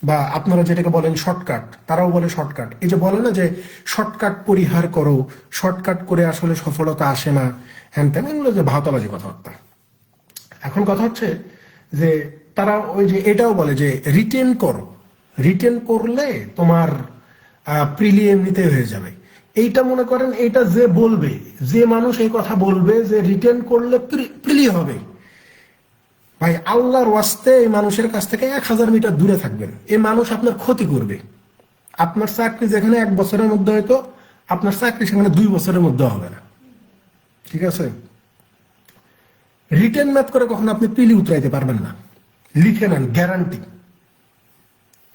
বা আপনারা যেটাকে বলেন শর্টকাট, তারাও বলে শর্টকাট, এই যে বলে না যে শর্টকাট পরিহার করো, শর্টকাট করে আসলে সফলতা আসে না, হ্যান তেন, এগুলো যে ভাওতাবাজি কথাবার্তা। এখন কথা হচ্ছে যে তারা ওই যে এটাও বলে যে রিটেন করো, রিটেন করলে তোমার প্রিলি এমনিতে হয়ে যাবে। এইটা মনে করেন, এটা যে বলবে, যে মানুষ এই কথা বলবে যে রিটেন করলে প্রিলি হবে, ভাই আল্লাহর ওয়াস্তে এই মানুষের কাছ থেকে 1000 মিটার দূরে থাকবেন। এই মানুষ আপনার ক্ষতি করবে। আপনার চাকরি যেখানে 1 বছরের মধ্যে হয়তো, আপনার চাকরি সেখানে 2 বছরের মধ্যে হবে না। ঠিক আছে, রিটেন ম্যাথ করে কখনো আপনি প্রিলি উতরাইতে পারবেন না। লিখে নেন, গ্যারান্টি,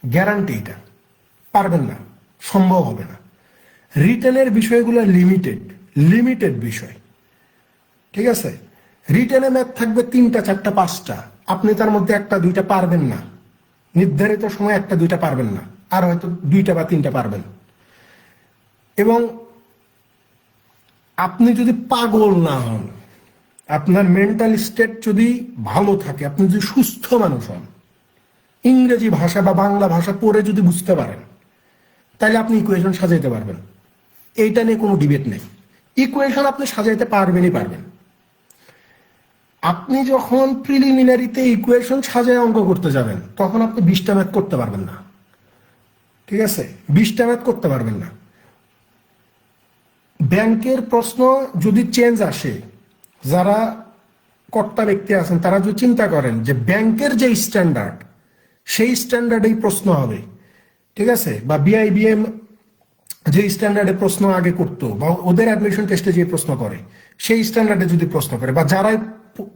গ্যারান্টি, এটা পারবেন না, সম্ভব হবে না। রিটেনের বিষয়গুলো লিমিটেড, লিমিটেড বিষয়। ঠিক আছে, রিটেনে ম্যাথ থাকবে 3টা 4টা 5টা, আপনি তার মধ্যে 1টা 2টা পারবেন না, নির্ধারিত সময় 1টা 2টা পারবেন না, আর হয়তো 2টা বা 3টা পারবেন। এবং আপনি যদি পাগল না হন, আপনার মেন্টাল স্টেট যদি ভালো থাকে, আপনি যদি সুস্থ মানুষ হন, ইংরেজি ভাষা বা বাংলা ভাষা পড়ে যদি বুঝতে পারেন, তাহলে আপনি ইকুয়েশন সাজাইতে পারবেন। এইটা নিয়ে কোনো ডিবেট নেই, ইকুয়েশন আপনি সাজাইতে পারবেনই পারবেন। আপনি যখন প্রিলিমিনারিতে ইকুয়েশন সাজায় অঙ্ক করতে যাবেন, তখন আপনি 20টা ম্যাথ করতে পারবেন না। ঠিক আছে, 20টা ম্যাথ করতে পারবেন না। ব্যাংকের প্রশ্ন যদি চেঞ্জ আসে, যারা কর্তা ব্যক্তি আছেন তারা যদি চিন্তা করেন যে ব্যাংকের যে স্ট্যান্ডার্ড, সেই স্ট্যান্ডার্ডেই প্রশ্ন হবে, ঠিক আছে, বা বিআইবিএম যে স্ট্যান্ডার্ডে প্রশ্ন আগে করতো, বা ওদের অ্যাডমিশন টেস্টে যে প্রশ্ন করে সেই স্ট্যান্ডার্ডে যদি প্রশ্ন করে, বা যারাই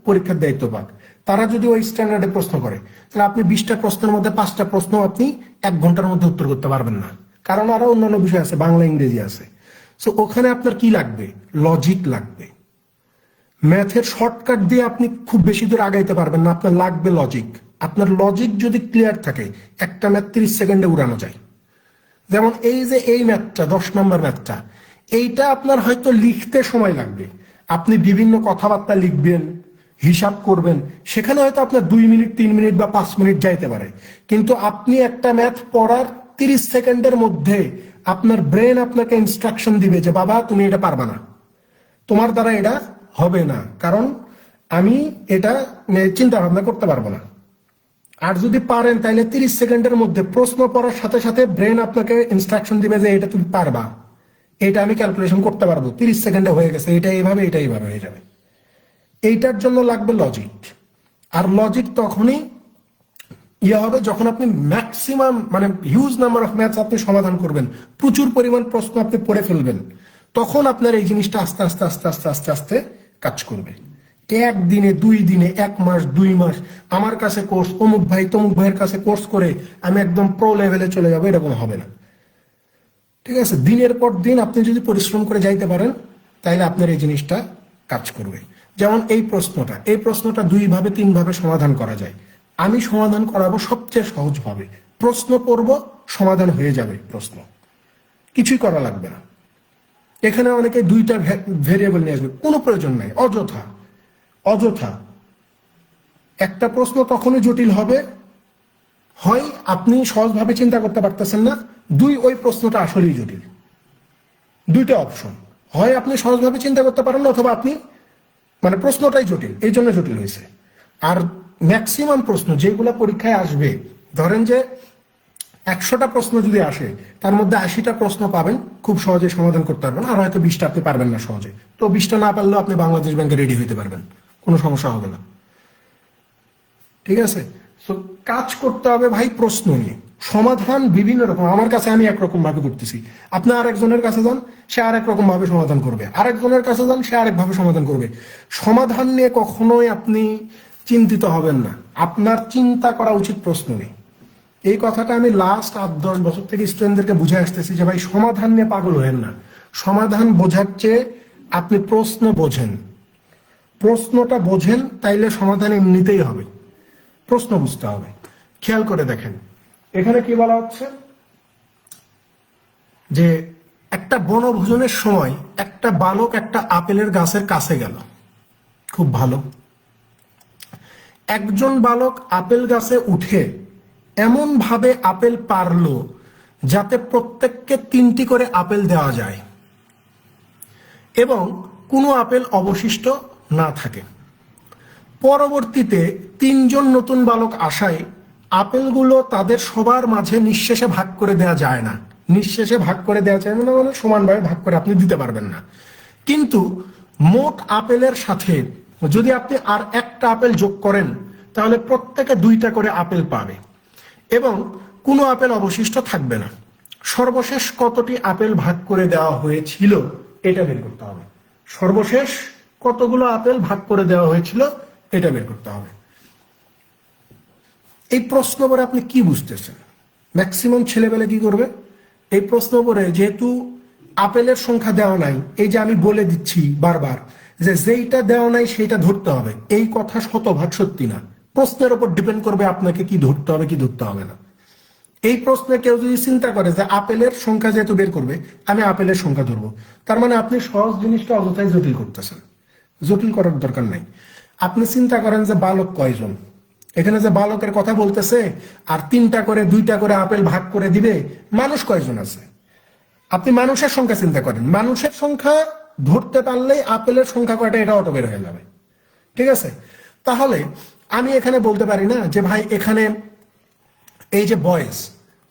পরীক্ষার দায়িত্ব পাক তারা যদি ওই স্ট্যান্ডার্ডে প্রশ্ন করে, তাহলে আপনি 20টা প্রশ্নের মধ্যে 5টা প্রশ্ন আপনি 1 ঘন্টার মধ্যে উত্তর করতে পারবেন না, কারণ আরো অন্যান্য বিষয় আছে, বাংলা ইংরেজি আছে। সো ওখানে আপনার কি লাগবে? লজিক লাগবে। ম্যাথের শর্টকাট দিয়ে আপনি খুব বেশি দূর আগাইতে পারবেন না, আপনার লাগবে লজিক। আপনার লজিক যদি ক্লিয়ার থাকে, একটা ম্যাথ 30 সেকেন্ডে উড়ানো যায়। যেমন এই যে এই ম্যাথটা, 10 নম্বর ম্যাথটা, এইটা আপনার হয়তো লিখতে সময় লাগবে, আপনি বিভিন্ন কথাবার্তা লিখবেন, হিসাব করবেন, সেখানে হয়তো আপনার 2 মিনিট 3 মিনিট বা 5 মিনিট যাইতে পারে। কিন্তু আপনি একটা ম্যাথ পড়ার 30 সেকেন্ডের মধ্যে আপনার ব্রেন আপনাকে ইনস্ট্রাকশন দিবে যে বাবা তুমি এটা পারবা না, তোমার দ্বারা এটা হবে না, কারণ আমি এটা চিন্তা ভাবনা করতে পারবো না। আর যদি পারেন তাহলে 30 সেকেন্ডের মধ্যে প্রশ্ন পড়ার সাথে সাথে ব্রেন আপনাকে ইনস্ট্রাকশন দিবে যে এটা তুমি পারবা, এটা আমি ক্যালকুলেশন করতে পারবো, 30 সেকেন্ডে হয়ে গেছে, এটা এইভাবে হয়ে যাবে। এইটার জন্য লাগবে লজিক। আর লজিক তখনই হবে যখন আপনি ম্যাক্সিমাম মানে হিউজ নাম্বার অফ ম্যাথস আপনি সমাধান করবেন, প্রচুর পরিমাণ প্রশ্ন আপনি পড়ে ফেলবেন, তখন আপনার এই জিনিসটা আস্তে আস্তে আস্তে আস্তে আস্তে আস্তে কাজ করবে। 1 দিনে 2 দিনে 1 মাস 2 মাস আমার কাছে কোর্স, অমুক ভাই তমুক ভাইয়ের কাছে কোর্স করে আমি একদম প্রো লেভেলে চলে যাবো, এরকম হবে না। ঠিক আছে, দিনের পর দিন আপনি যদি পরিশ্রম করে যাইতে পারেন, তাহলে আপনার এই জিনিসটা কাজ করবে। যেমন এই প্রশ্নটা 2 ভাবে 3 ভাবে সমাধান করা যায়। আমি সমাধান করাবো সবচেয়ে সহজ ভাবে, প্রশ্ন পড়ব, সমাধান হয়ে যাবে, প্রশ্ন কিছুই করা লাগবে না। এখানে অনেকে 2টা ভেরিয়েবল নিয়ে আসবে, কোনো প্রয়োজন নাই, অযথা। একটা প্রশ্ন তখনই জটিল হবে, হয় আপনি সহজভাবে চিন্তা করতে পারতেছেন না, 2 ওই প্রশ্নটা আসলেই জটিল। 2টা অপশন, হয় আপনি সহজভাবে চিন্তা করতে পারেন না, অথবা আপনি মানে প্রশ্নটাই জটিল, এই জন্য জটিল হয়েছে। আর ম্যাক্সিমাম প্রশ্ন যেগুলো পরীক্ষায় আসবে, ধরেন যে 100টা প্রশ্ন যদি আসে, তার মধ্যে 80টা প্রশ্ন পাবেন খুব সহজে সমাধান করতে পারবেন, আর হয়তো 20টা আপনি পারবেন না সহজে। তো 20টা না পারলেও আপনি বাংলাদেশ ব্যাংকে রেডি হইতে পারবেন, কোনো সমস্যা হবে না। ঠিক আছে, তো কাজ করতে হবে ভাই প্রশ্ন নিয়ে। সমাধান বিভিন্ন রকম, আমার কাছে আমি একরকম ভাবে করতেছি, আপনি আরেকজনের কাছে যান, সে আরেক রকম ভাবে সমাধান করবে, আরেকজনের কাছে যান, সে আরেক ভাবে সমাধান করবে। সমাধান নিয়ে কখনোই আপনি চিন্তিত হবেন না, আপনার চিন্তা করা উচিত প্রশ্ন নিয়ে। এই কথাটা আমি লাস্ট 8-10 বছর থেকে স্টুডেন্টদেরকে বুঝে আসতেছি যে ভাই সমাধান নিয়ে পাগল হয়েন না, সমাধান বোঝার চেয়ে আপনি প্রশ্ন বোঝেন, প্রশ্নটা বোঝেন, তাইলে সমাধান এমনিতেই হবে। প্রশ্ন বুঝতে হবে। খেয়াল করে দেখেন, এখানে কি বলা হচ্ছে যে একটা বনভোজনের সময় একটা বালক একটা আপেলের গাছের কাছে গেল। খুব ভালো। একজন বালক আপেল গাছে উঠে এমন ভাবে আপেল পারলো যাতে প্রত্যেককে 3টি করে আপেল দেওয়া যায় এবং কোনো আপেল অবশিষ্ট না থাকে। পরবর্তীতে 3জন নতুন বালক আসায় আপেলগুলো তাদের সবার মাঝে নিঃশেষে ভাগ করে দেওয়া যায় না। নিঃশেষে ভাগ করে দেওয়া যায় না মানে সমানভাবে ভাগ করে আপনি দিতে পারবেন না। কিন্তু মোট আপেলের সাথে যদি আপনি আর একটা আপেল যোগ করেন তাহলে প্রত্যেকে 2টা করে আপেল পাবে এবং কোনো আপেল অবশিষ্ট থাকবে না। সর্বশেষ কতটি আপেল ভাগ করে দেওয়া হয়েছিল এটা বের করতে হবে। সর্বশেষ কতগুলো আপেল ভাগ করে দেওয়া হয়েছিল এটা বের করতে হবে। এই প্রশ্ন পরে আপনি কি বুঝতেছেন? ম্যাক্সিমাম ছেলেবেলে কি করবে, এই প্রশ্ন পরে যেহেতু আপেলের সংখ্যা দেওয়া নাই, এই যে আমি বলে দিচ্ছি বারবার যে যেইটা দেওয়া নাই সেইটা ধরতে হবে, এই কথা শতভাগ সত্যি না। প্রশ্নের উপর ডিপেন্ড করবে আপনাকে কি ধরতে হবে কি ধরতে হবে না। এই প্রশ্নে কেউ যদি চিন্তা করে যে আপেলের সংখ্যা যেহেতু বের করবে আমি আপেলের সংখ্যা ধরবো, তার মানে আপনি সহজ জিনিসটা অযথাই জটিল করতেছেন। জটিল করার দরকার নাই। আপনি চিন্তা করেন যে বালক কয়জন, এখানে যে বালকের কথা বলতেছে আর 3টা করে 2টা করে আপেল ভাগ করে দিবে, মানুষ কয়জন আছে? আপনি মানুষের সংখ্যা চিন্তা করেন। মানুষের সংখ্যা ধরতে পারলেই আপেলের সংখ্যা কয়টা এটা অটো বের হয়ে যাবে। ঠিক আছে? তাহলে আমি এখানে বলতে পারি না যে ভাই এখানে এই যে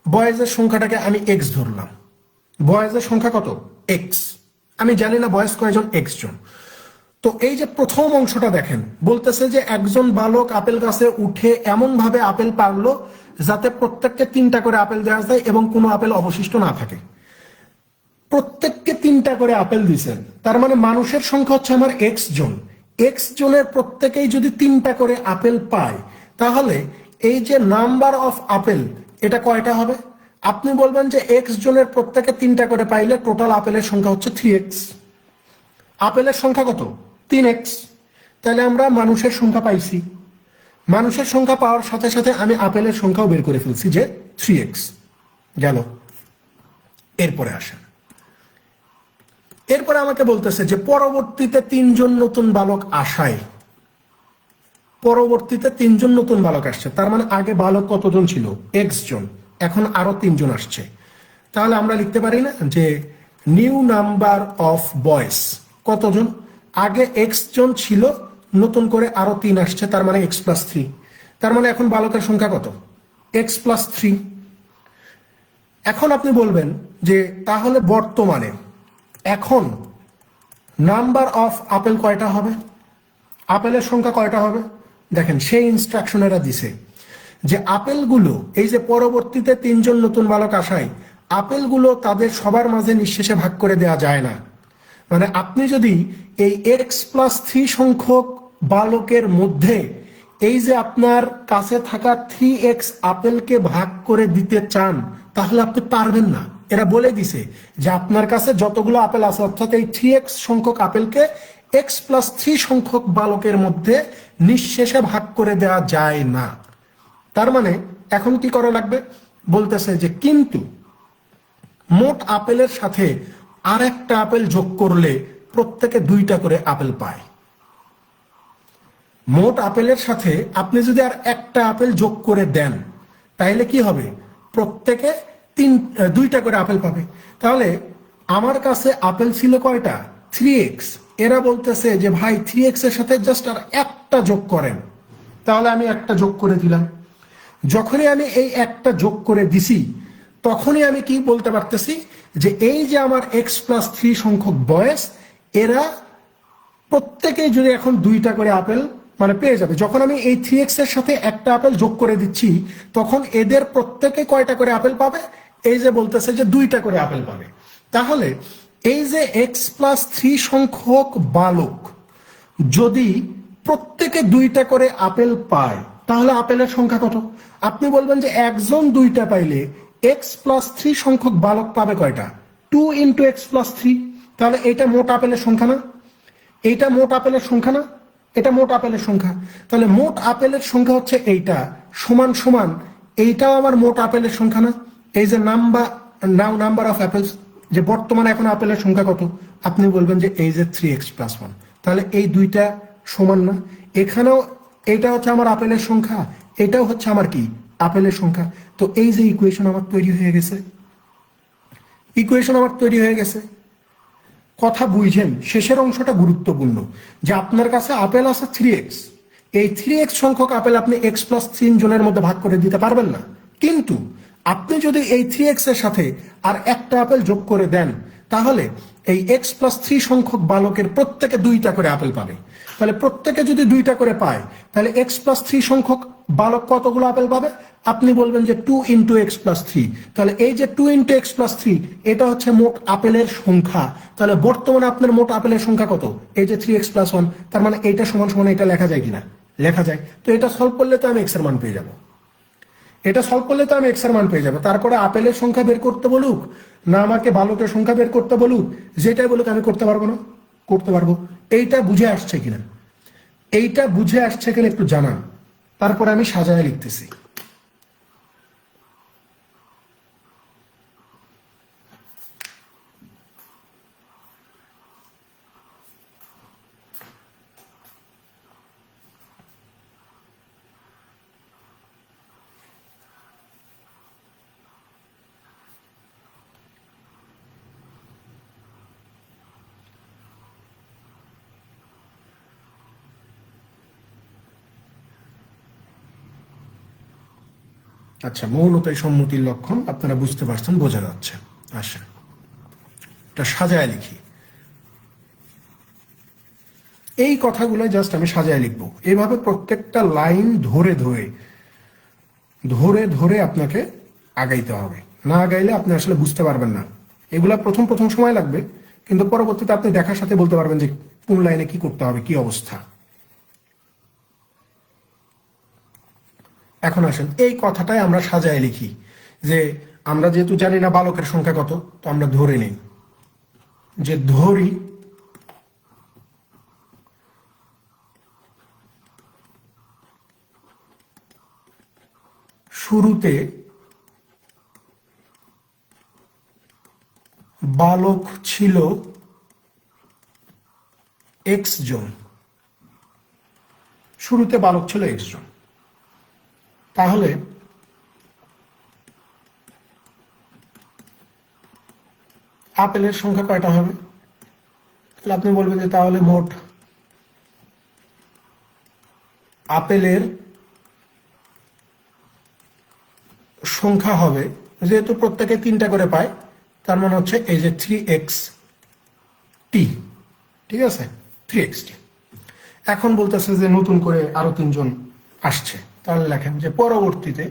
বয়েজের সংখ্যাটাকে আমি এক্স ধরলাম। বয়েজের সংখ্যা কত? এক্স। আমি জানি না বয়েজ কয়জন, এক্স জন। তো এই যে প্রথম অংশটা দেখেন, বলতেছে যে একজন বালক আপেল গাছে উঠে এমন ভাবে আপেল পারলো যাতে প্রত্যেককে 3টা করে আপেল দেওয়া যায় এবং কোনো আপেল অবশিষ্ট না থাকে। প্রত্যেককে 3টা করে আপেল দিয়েছেন, তার মানে মানুষের সংখ্যা হচ্ছে আমার এক্স জন। এক্স জনের প্রত্যেকেই যদি 3টা করে আপেল পায় তাহলে এই যে নাম্বার অফ আপেল এটা কয়টা হবে? আপনি বলবেন যে এক্স জনের প্রত্যেকে 3টা করে পাইলে টোটাল আপেলের সংখ্যা হচ্ছে 3x। আপেলের সংখ্যা কত? 3x। তাহলে আমরা মানুষের সংখ্যা পাইছি। মানুষের সংখ্যা পাওয়ার সাথে সাথে আমি আপেলের সংখ্যাও বের করে ফেলছি যে 3x গেল। এরপরে আসেন, এরপরে আমাকে বলতেছে যে পরবর্তীতে 3জন নতুন বালক আসায়, পরবর্তীতে 3জন নতুন বালক আসছে, তার মানে আগে বালক কতজন ছিল? এক্স জন, এখন আরো 3জন আসছে। তাহলে আমরা লিখতে পারি না যে নিউ নাম্বার অফ বয়েজ কতজন? আগে এক্স জন ছিল, নতুন করে আরো 3 আসছে, তার মানে x+3। তার মানে এখন বালকের সংখ্যা কত? x+3। এখন আপনি বলবেন যে তাহলে বর্তমানে এখন নাম্বার অফ আপেল কয়টা হবে? আপেলের সংখ্যা কয়টা হবে? দেখেন সেই ইনস্ট্রাকশনেরা দিছে যে আপেলগুলো এই যে পরবর্তীতে 3জন নতুন বালক আসায় আপেলগুলো তাদের সবার মাঝে নিঃশেষে ভাগ করে দেওয়া যায় না। মানে আপনি যদি এই x+3 সংখ্যক বালকের মধ্যে এই যে আপনার কাছে থাকা 3x আপেলকে ভাগ করে দিতে চান তাহলে আপনি পারবেন না। এরা বলে দিছে যে আপনার কাছে যতগুলো আপেল আছে অর্থাৎ এই 3x সংখ্যক আপেলকে x+3 সংখ্যক বালকের মধ্যে নিঃশেষে ভাগ করে দেওয়া যায় না। তার মানে এখন কি করা লাগবে? বলতেছে যে কিন্তু মোট আপেলের সাথে আর একটা আপেল যোগ করলে প্রত্যেকে 2টা করে আপেল পায়। মোট আপেলের সাথে আপনি যদি আর একটা আপেল যোগ করে দেন তাহলে কি হবে? প্রত্যেকে 2টা করে আপেল পাবে। তাহলে আমার কাছে আপেল ছিল কয়টা? 3x। এরা বলতেছে যে ভাই 3x এর সাথে জাস্ট আর একটা যোগ করেন। তাহলে আমি একটা যোগ করে দিলাম। যখনই আমি এই একটা যোগ করে দিছি তখনই আমি কি বলতে পারতেছি যে এই যে আমার x+3 সংখ্যক বয়েস এরা প্রত্যেকেই যদি এখন 2টা করে আপেল মানে পেয়ে যাবে। যখন আমি এই 3x এর সাথে একটা আপেল যোগ করে দিচ্ছি তখন এদের প্রত্যেকে কয়টা করে আপেল পাবে? এই যে বলতেছে যে 2টা করে আপেল পাবে। তাহলে এই যে x+3 সংখ্যক বালক যদি প্রত্যেকে 2টা করে আপেল পায় তাহলে আপেলের সংখ্যা কত? আপনি বলবেন যে একজন 2টা পাইলে x+3 সংখ্যক বালক পাবে কয়টা? 2 × x+3। তাহলে এটা মোট আপেলের সংখ্যা না? এইটা মোট আপেলের সংখ্যা না? এটা মোট আপেলের সংখ্যা। তাহলে মোট আপেলের সংখ্যা হচ্ছে এইটা, সমান সমান এইটাও আমার মোট আপেলের সংখ্যা না? এই যে নাম্বার অফ অ্যাপেলস, যে বর্তমানে এখন আপেলের সংখ্যা কত, আপনি বলবেন যে এই যে 3x+1। তাহলে এই দুইটা সমান না? এখানেও এটা হচ্ছে আমার আপেলের সংখ্যা, এটাও হচ্ছে আমার কি আপেলের সংখ্যা। তো এই যে ইকুয়েশন আমার তৈরি হয়ে গেছে, ইকুয়েশন আমার তৈরি হয়ে গেছে। কথা বুঝছেন? শেষের অংশটা গুরুত্বপূর্ণ, যে আপনার কাছে আপেল আছে 3x, এই 3x সংখ্যক আপেল আপনি x+3 জনের মধ্যে ভাগ করে দিতে পারবেন না। কিন্তু আপনি যদি এই 3x এর সাথে আর একটা আপেল যোগ করে দেন, তাহলে এই x+3 সংখ্যক বালকের প্রত্যেকে 2টা করে আপেল পাবে। তাহলে প্রত্যেকে যদি 2টা করে পায়, তাহলে x+3 সংখ্যক বালক কতগুলো আপেল পাবে? আপনি বলবেন যে 2 × x+3। তাহলে এই যে 2 × x+3, এটা হচ্ছে মোট আপেলের সংখ্যা। তাহলে বর্তমানে আপনার মোট আপেলের সংখ্যা কত? এই যে 3x+1। তার মানে এইটা সমান সমান এটা লেখা যায় কিনা? লেখা যায়। তো এটা সলভ করলে তো আমি x এর মান পেয়ে যাব। এটা সলভ করলে তো আমি x এর মান পেয়ে যাবো। তারপরে আপেলের সংখ্যা বের করতে বলুক, না আমাকে বালকের সংখ্যা বের করতে বলুক, যেটাই বলুক আমি করতে পারবো না? করতে পারবো। এইটা বুঝে আসছে কিনা? এইটা বুঝে আসছে কিনা একটু জানান, তারপরে আমি সাজায় লিখতেছি। আচ্ছা, মৌনতাই সম্মতির লক্ষণ আপনারা বুঝতে পারছেন, বোঝা যাচ্ছে। আসেন এটা সাজায় লিখি। এই কথাগুলো জাস্ট আমি সাজায় লিখবো। এইভাবে প্রত্যেকটা লাইন ধরে ধরে ধরে ধরে আপনাকে আগাইতে হবে, না আগাইলে আপনি আসলে বুঝতে পারবেন না। এগুলা প্রথম প্রথম সময় লাগবে, কিন্তু পরবর্তীতে আপনি দেখার সাথে বলতে পারবেন যে কোন লাইনে কি করতে হবে, কি অবস্থা। এখন আসেন এই কথাটাই আমরা সাজায় লিখি, যে আমরা যেহেতু জানি না বালকের সংখ্যা কত, তো আমরা ধরে নিই যে ধরি শুরুতে বালক ছিল x জন। শুরুতে বালক ছিল x জন। তাহলে আপেলের সংখ্যা কয়টা হবে? তাহলে আপনি বলবেন যে তাহলে মোট আপেলের সংখ্যা হবে, যেহেতু প্রত্যেকে 3টা করে পায়, তার মানে হচ্ছে এই যে 3xt। ঠিক আছে, 3xt। এখন বলতেছে যে নতুন করে আরো 3 জন আসছে, তাহলে লেখেন যে পরবর্তীতে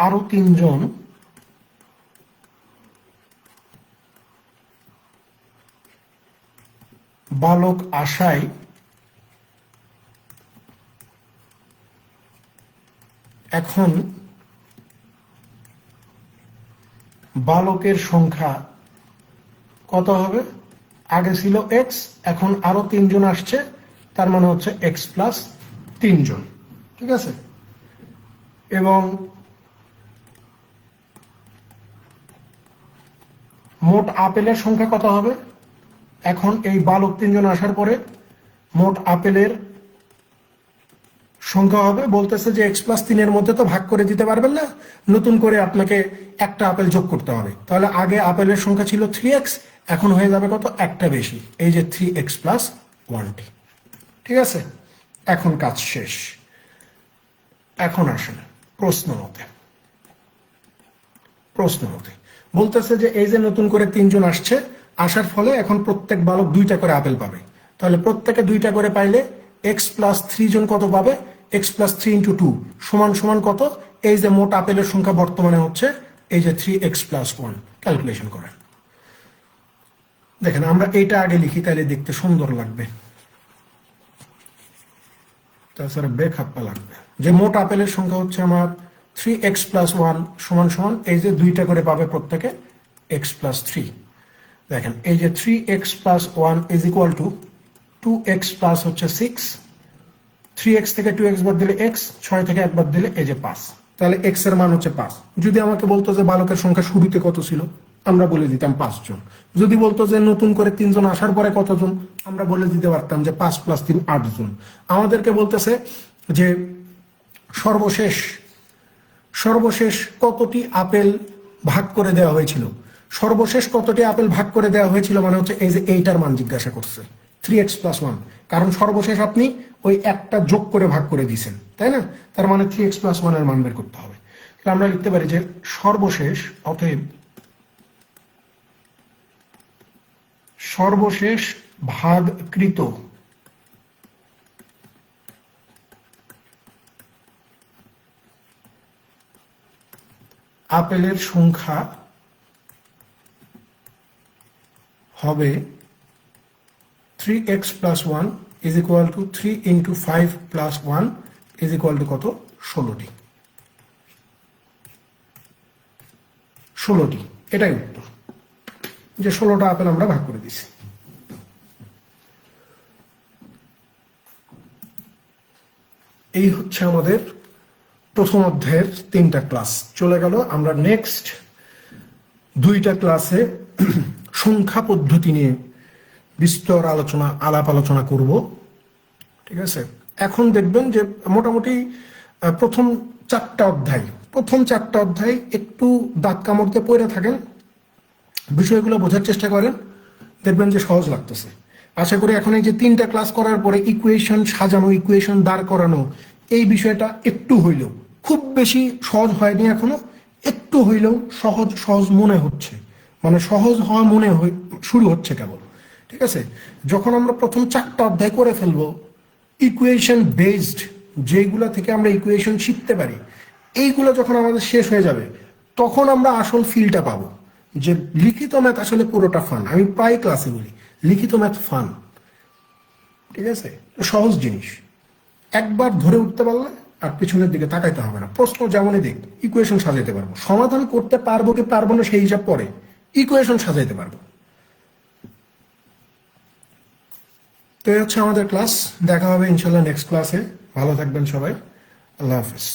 আরো 3 জন বালক আসায় এখন বালকের সংখ্যা কত হবে? আগে ছিল x, এখন আরো 3 জন আসছে, তার মানে হচ্ছে x+3 জন। ঠিক আছে, এবং মোট আপেলের সংখ্যা কত হবে? এখন এই বালক 3 জন আসার পরে মোট আপেলের সংখ্যা হবে, বলতেছে যে x+3 এর মধ্যে তো ভাগ করে দিতে পারবেন না, নতুন করে আপনাকে একটা আপেল যোগ করতে হবে। তাহলে আগে আপেলের সংখ্যা ছিল 3x, এখন হয়ে যাবে কত? একটা বেশি, এই যে 3x+1t। ঠিক আছে, এখন কাজ শেষ। এখন আসেন প্রশ্ন মতে। প্রশ্ন মতে বলতেছে যে এই যে নতুন করে 3 জন আসছে, আসার ফলে এখন প্রত্যেক বালক 2টা করে আপেল পাবে। তাহলে প্রত্যেকে 2টা করে পাইলে x+3 জন কত পাবে? x+3 × 2 সমান সমান কত? এই যে মোট আপেলের সংখ্যা বর্তমানে হচ্ছে এই যে 3x+1। ক্যালকুলেশন করেন। দেখেন আমরা এইটা আগে লিখি, তাহলে দেখতে সুন্দর লাগবে, তাছাড়া বেখাপ্পা লাগবে। যে মোট আপেলের সংখ্যা হচ্ছে আমার 3x প্লাস 1 সমান সমান এই যে দুইটা করে পাবে প্রত্যেকে x প্লাস 3। দেখেন এই যে 3x plus 1 is equal two 2x plus হচ্ছে 6, 3x থেকে 2x বাদ দিলে x, 6 থেকে 1 বাদ দিলে এই যে 5, তাহলে x এর মান হচ্ছে 5। যদি আমাকে বলতো যে বালকের সংখ্যা শুরুতে কত ছিল, আমরা বলে দিতাম 5 জন। যদি বলতো যে নতুন করে 3 জন আসার পরে কতজন, আমরা বলে দিতে পারতাম যে 5 প্লাস 3 8 জন। আমাদেরকে বলতেছে যে সর্বশেষ কতটি আপেল ভাগ করে দেওয়া হয়েছিল। সর্বশেষ কতটি আপেল ভাগ করে দেওয়া হয়েছিল মানে হচ্ছে এই যে এইটার মান জিজ্ঞাসা করছে 3x প্লাস 1, কারণ সর্বশেষ আপনি ওই একটা যোগ করে ভাগ করে দিয়েছেন, তাই না? তার মানে 3x প্লাস 1 এর মান বের করতে হবে। তাহলে আমরা লিখতে পারি যে সর্বশেষ ভাগকৃত আপেলের সংখ্যা হবে 3x plus 1 is equal two 3 into 5 plus 1 is equal to কত? 16টি। এটাই উত্তর, যে 16টা আপেল আমরা ভাগ করে দিছি। এই হচ্ছে আমাদের প্রথম অধ্যায়ের 3টা ক্লাস চলে গেল। আমরা নেক্সট 2টা ক্লাসে সংখ্যা পদ্ধতি নিয়ে বিস্তর আলাপ আলোচনা করব, ঠিক আছে? এখন দেখবেন যে মোটামুটি প্রথম 4টা অধ্যায় একটু দাঁত কামড়তে পড়ে থাকেন, বিষয়গুলো বোঝার চেষ্টা করেন, দেখবেন যে সহজ লাগতেছে। আশা করি এখন এই যে 3টা ক্লাস করার পরে ইকুয়েশন সাজানো, ইকুয়েশন দাঁড় করানো, এই বিষয়টা একটু হইলেও, খুব বেশি সহজ হয়নি এখনো, একটু হইলেও সহজ মনে হচ্ছে, মানে সহজ হওয়া শুরু হচ্ছে কেবল, ঠিক আছে? যখন আমরা প্রথম 4টা অধ্যায় করে ফেলবো, ইকুয়েশন বেসড যেগুলা থেকে আমরা ইকুয়েশন শিখতে পারি, এইগুলো যখন আমাদের শেষ হয়ে যাবে, তখন আমরা আসল ফিলটা পাবো যে লিখিত ম্যাথ আসলে পুরোটা ফান। আমি প্রায় ক্লাসে বলি লিখিত ম্যাথ ফান, ঠিক আছে? সহজ জিনিস, একবার ধরে উঠতে পারলে আর পিছনের দিকে তাকাইতে হবে না। প্রশ্ন যেমনই দিক, ইকুয়েশন সাজাইতে পারবো, সমাধান করতে পারবো কি পারবো না সেই হিসাব পরে, ইকুয়েশন সাজাইতে পারবো। তো এই হচ্ছে আমাদের ক্লাস। দেখা হবে ইনশাল্লাহ নেক্সট ক্লাসে। ভালো থাকবেন সবাই, আল্লাহ হাফিজ।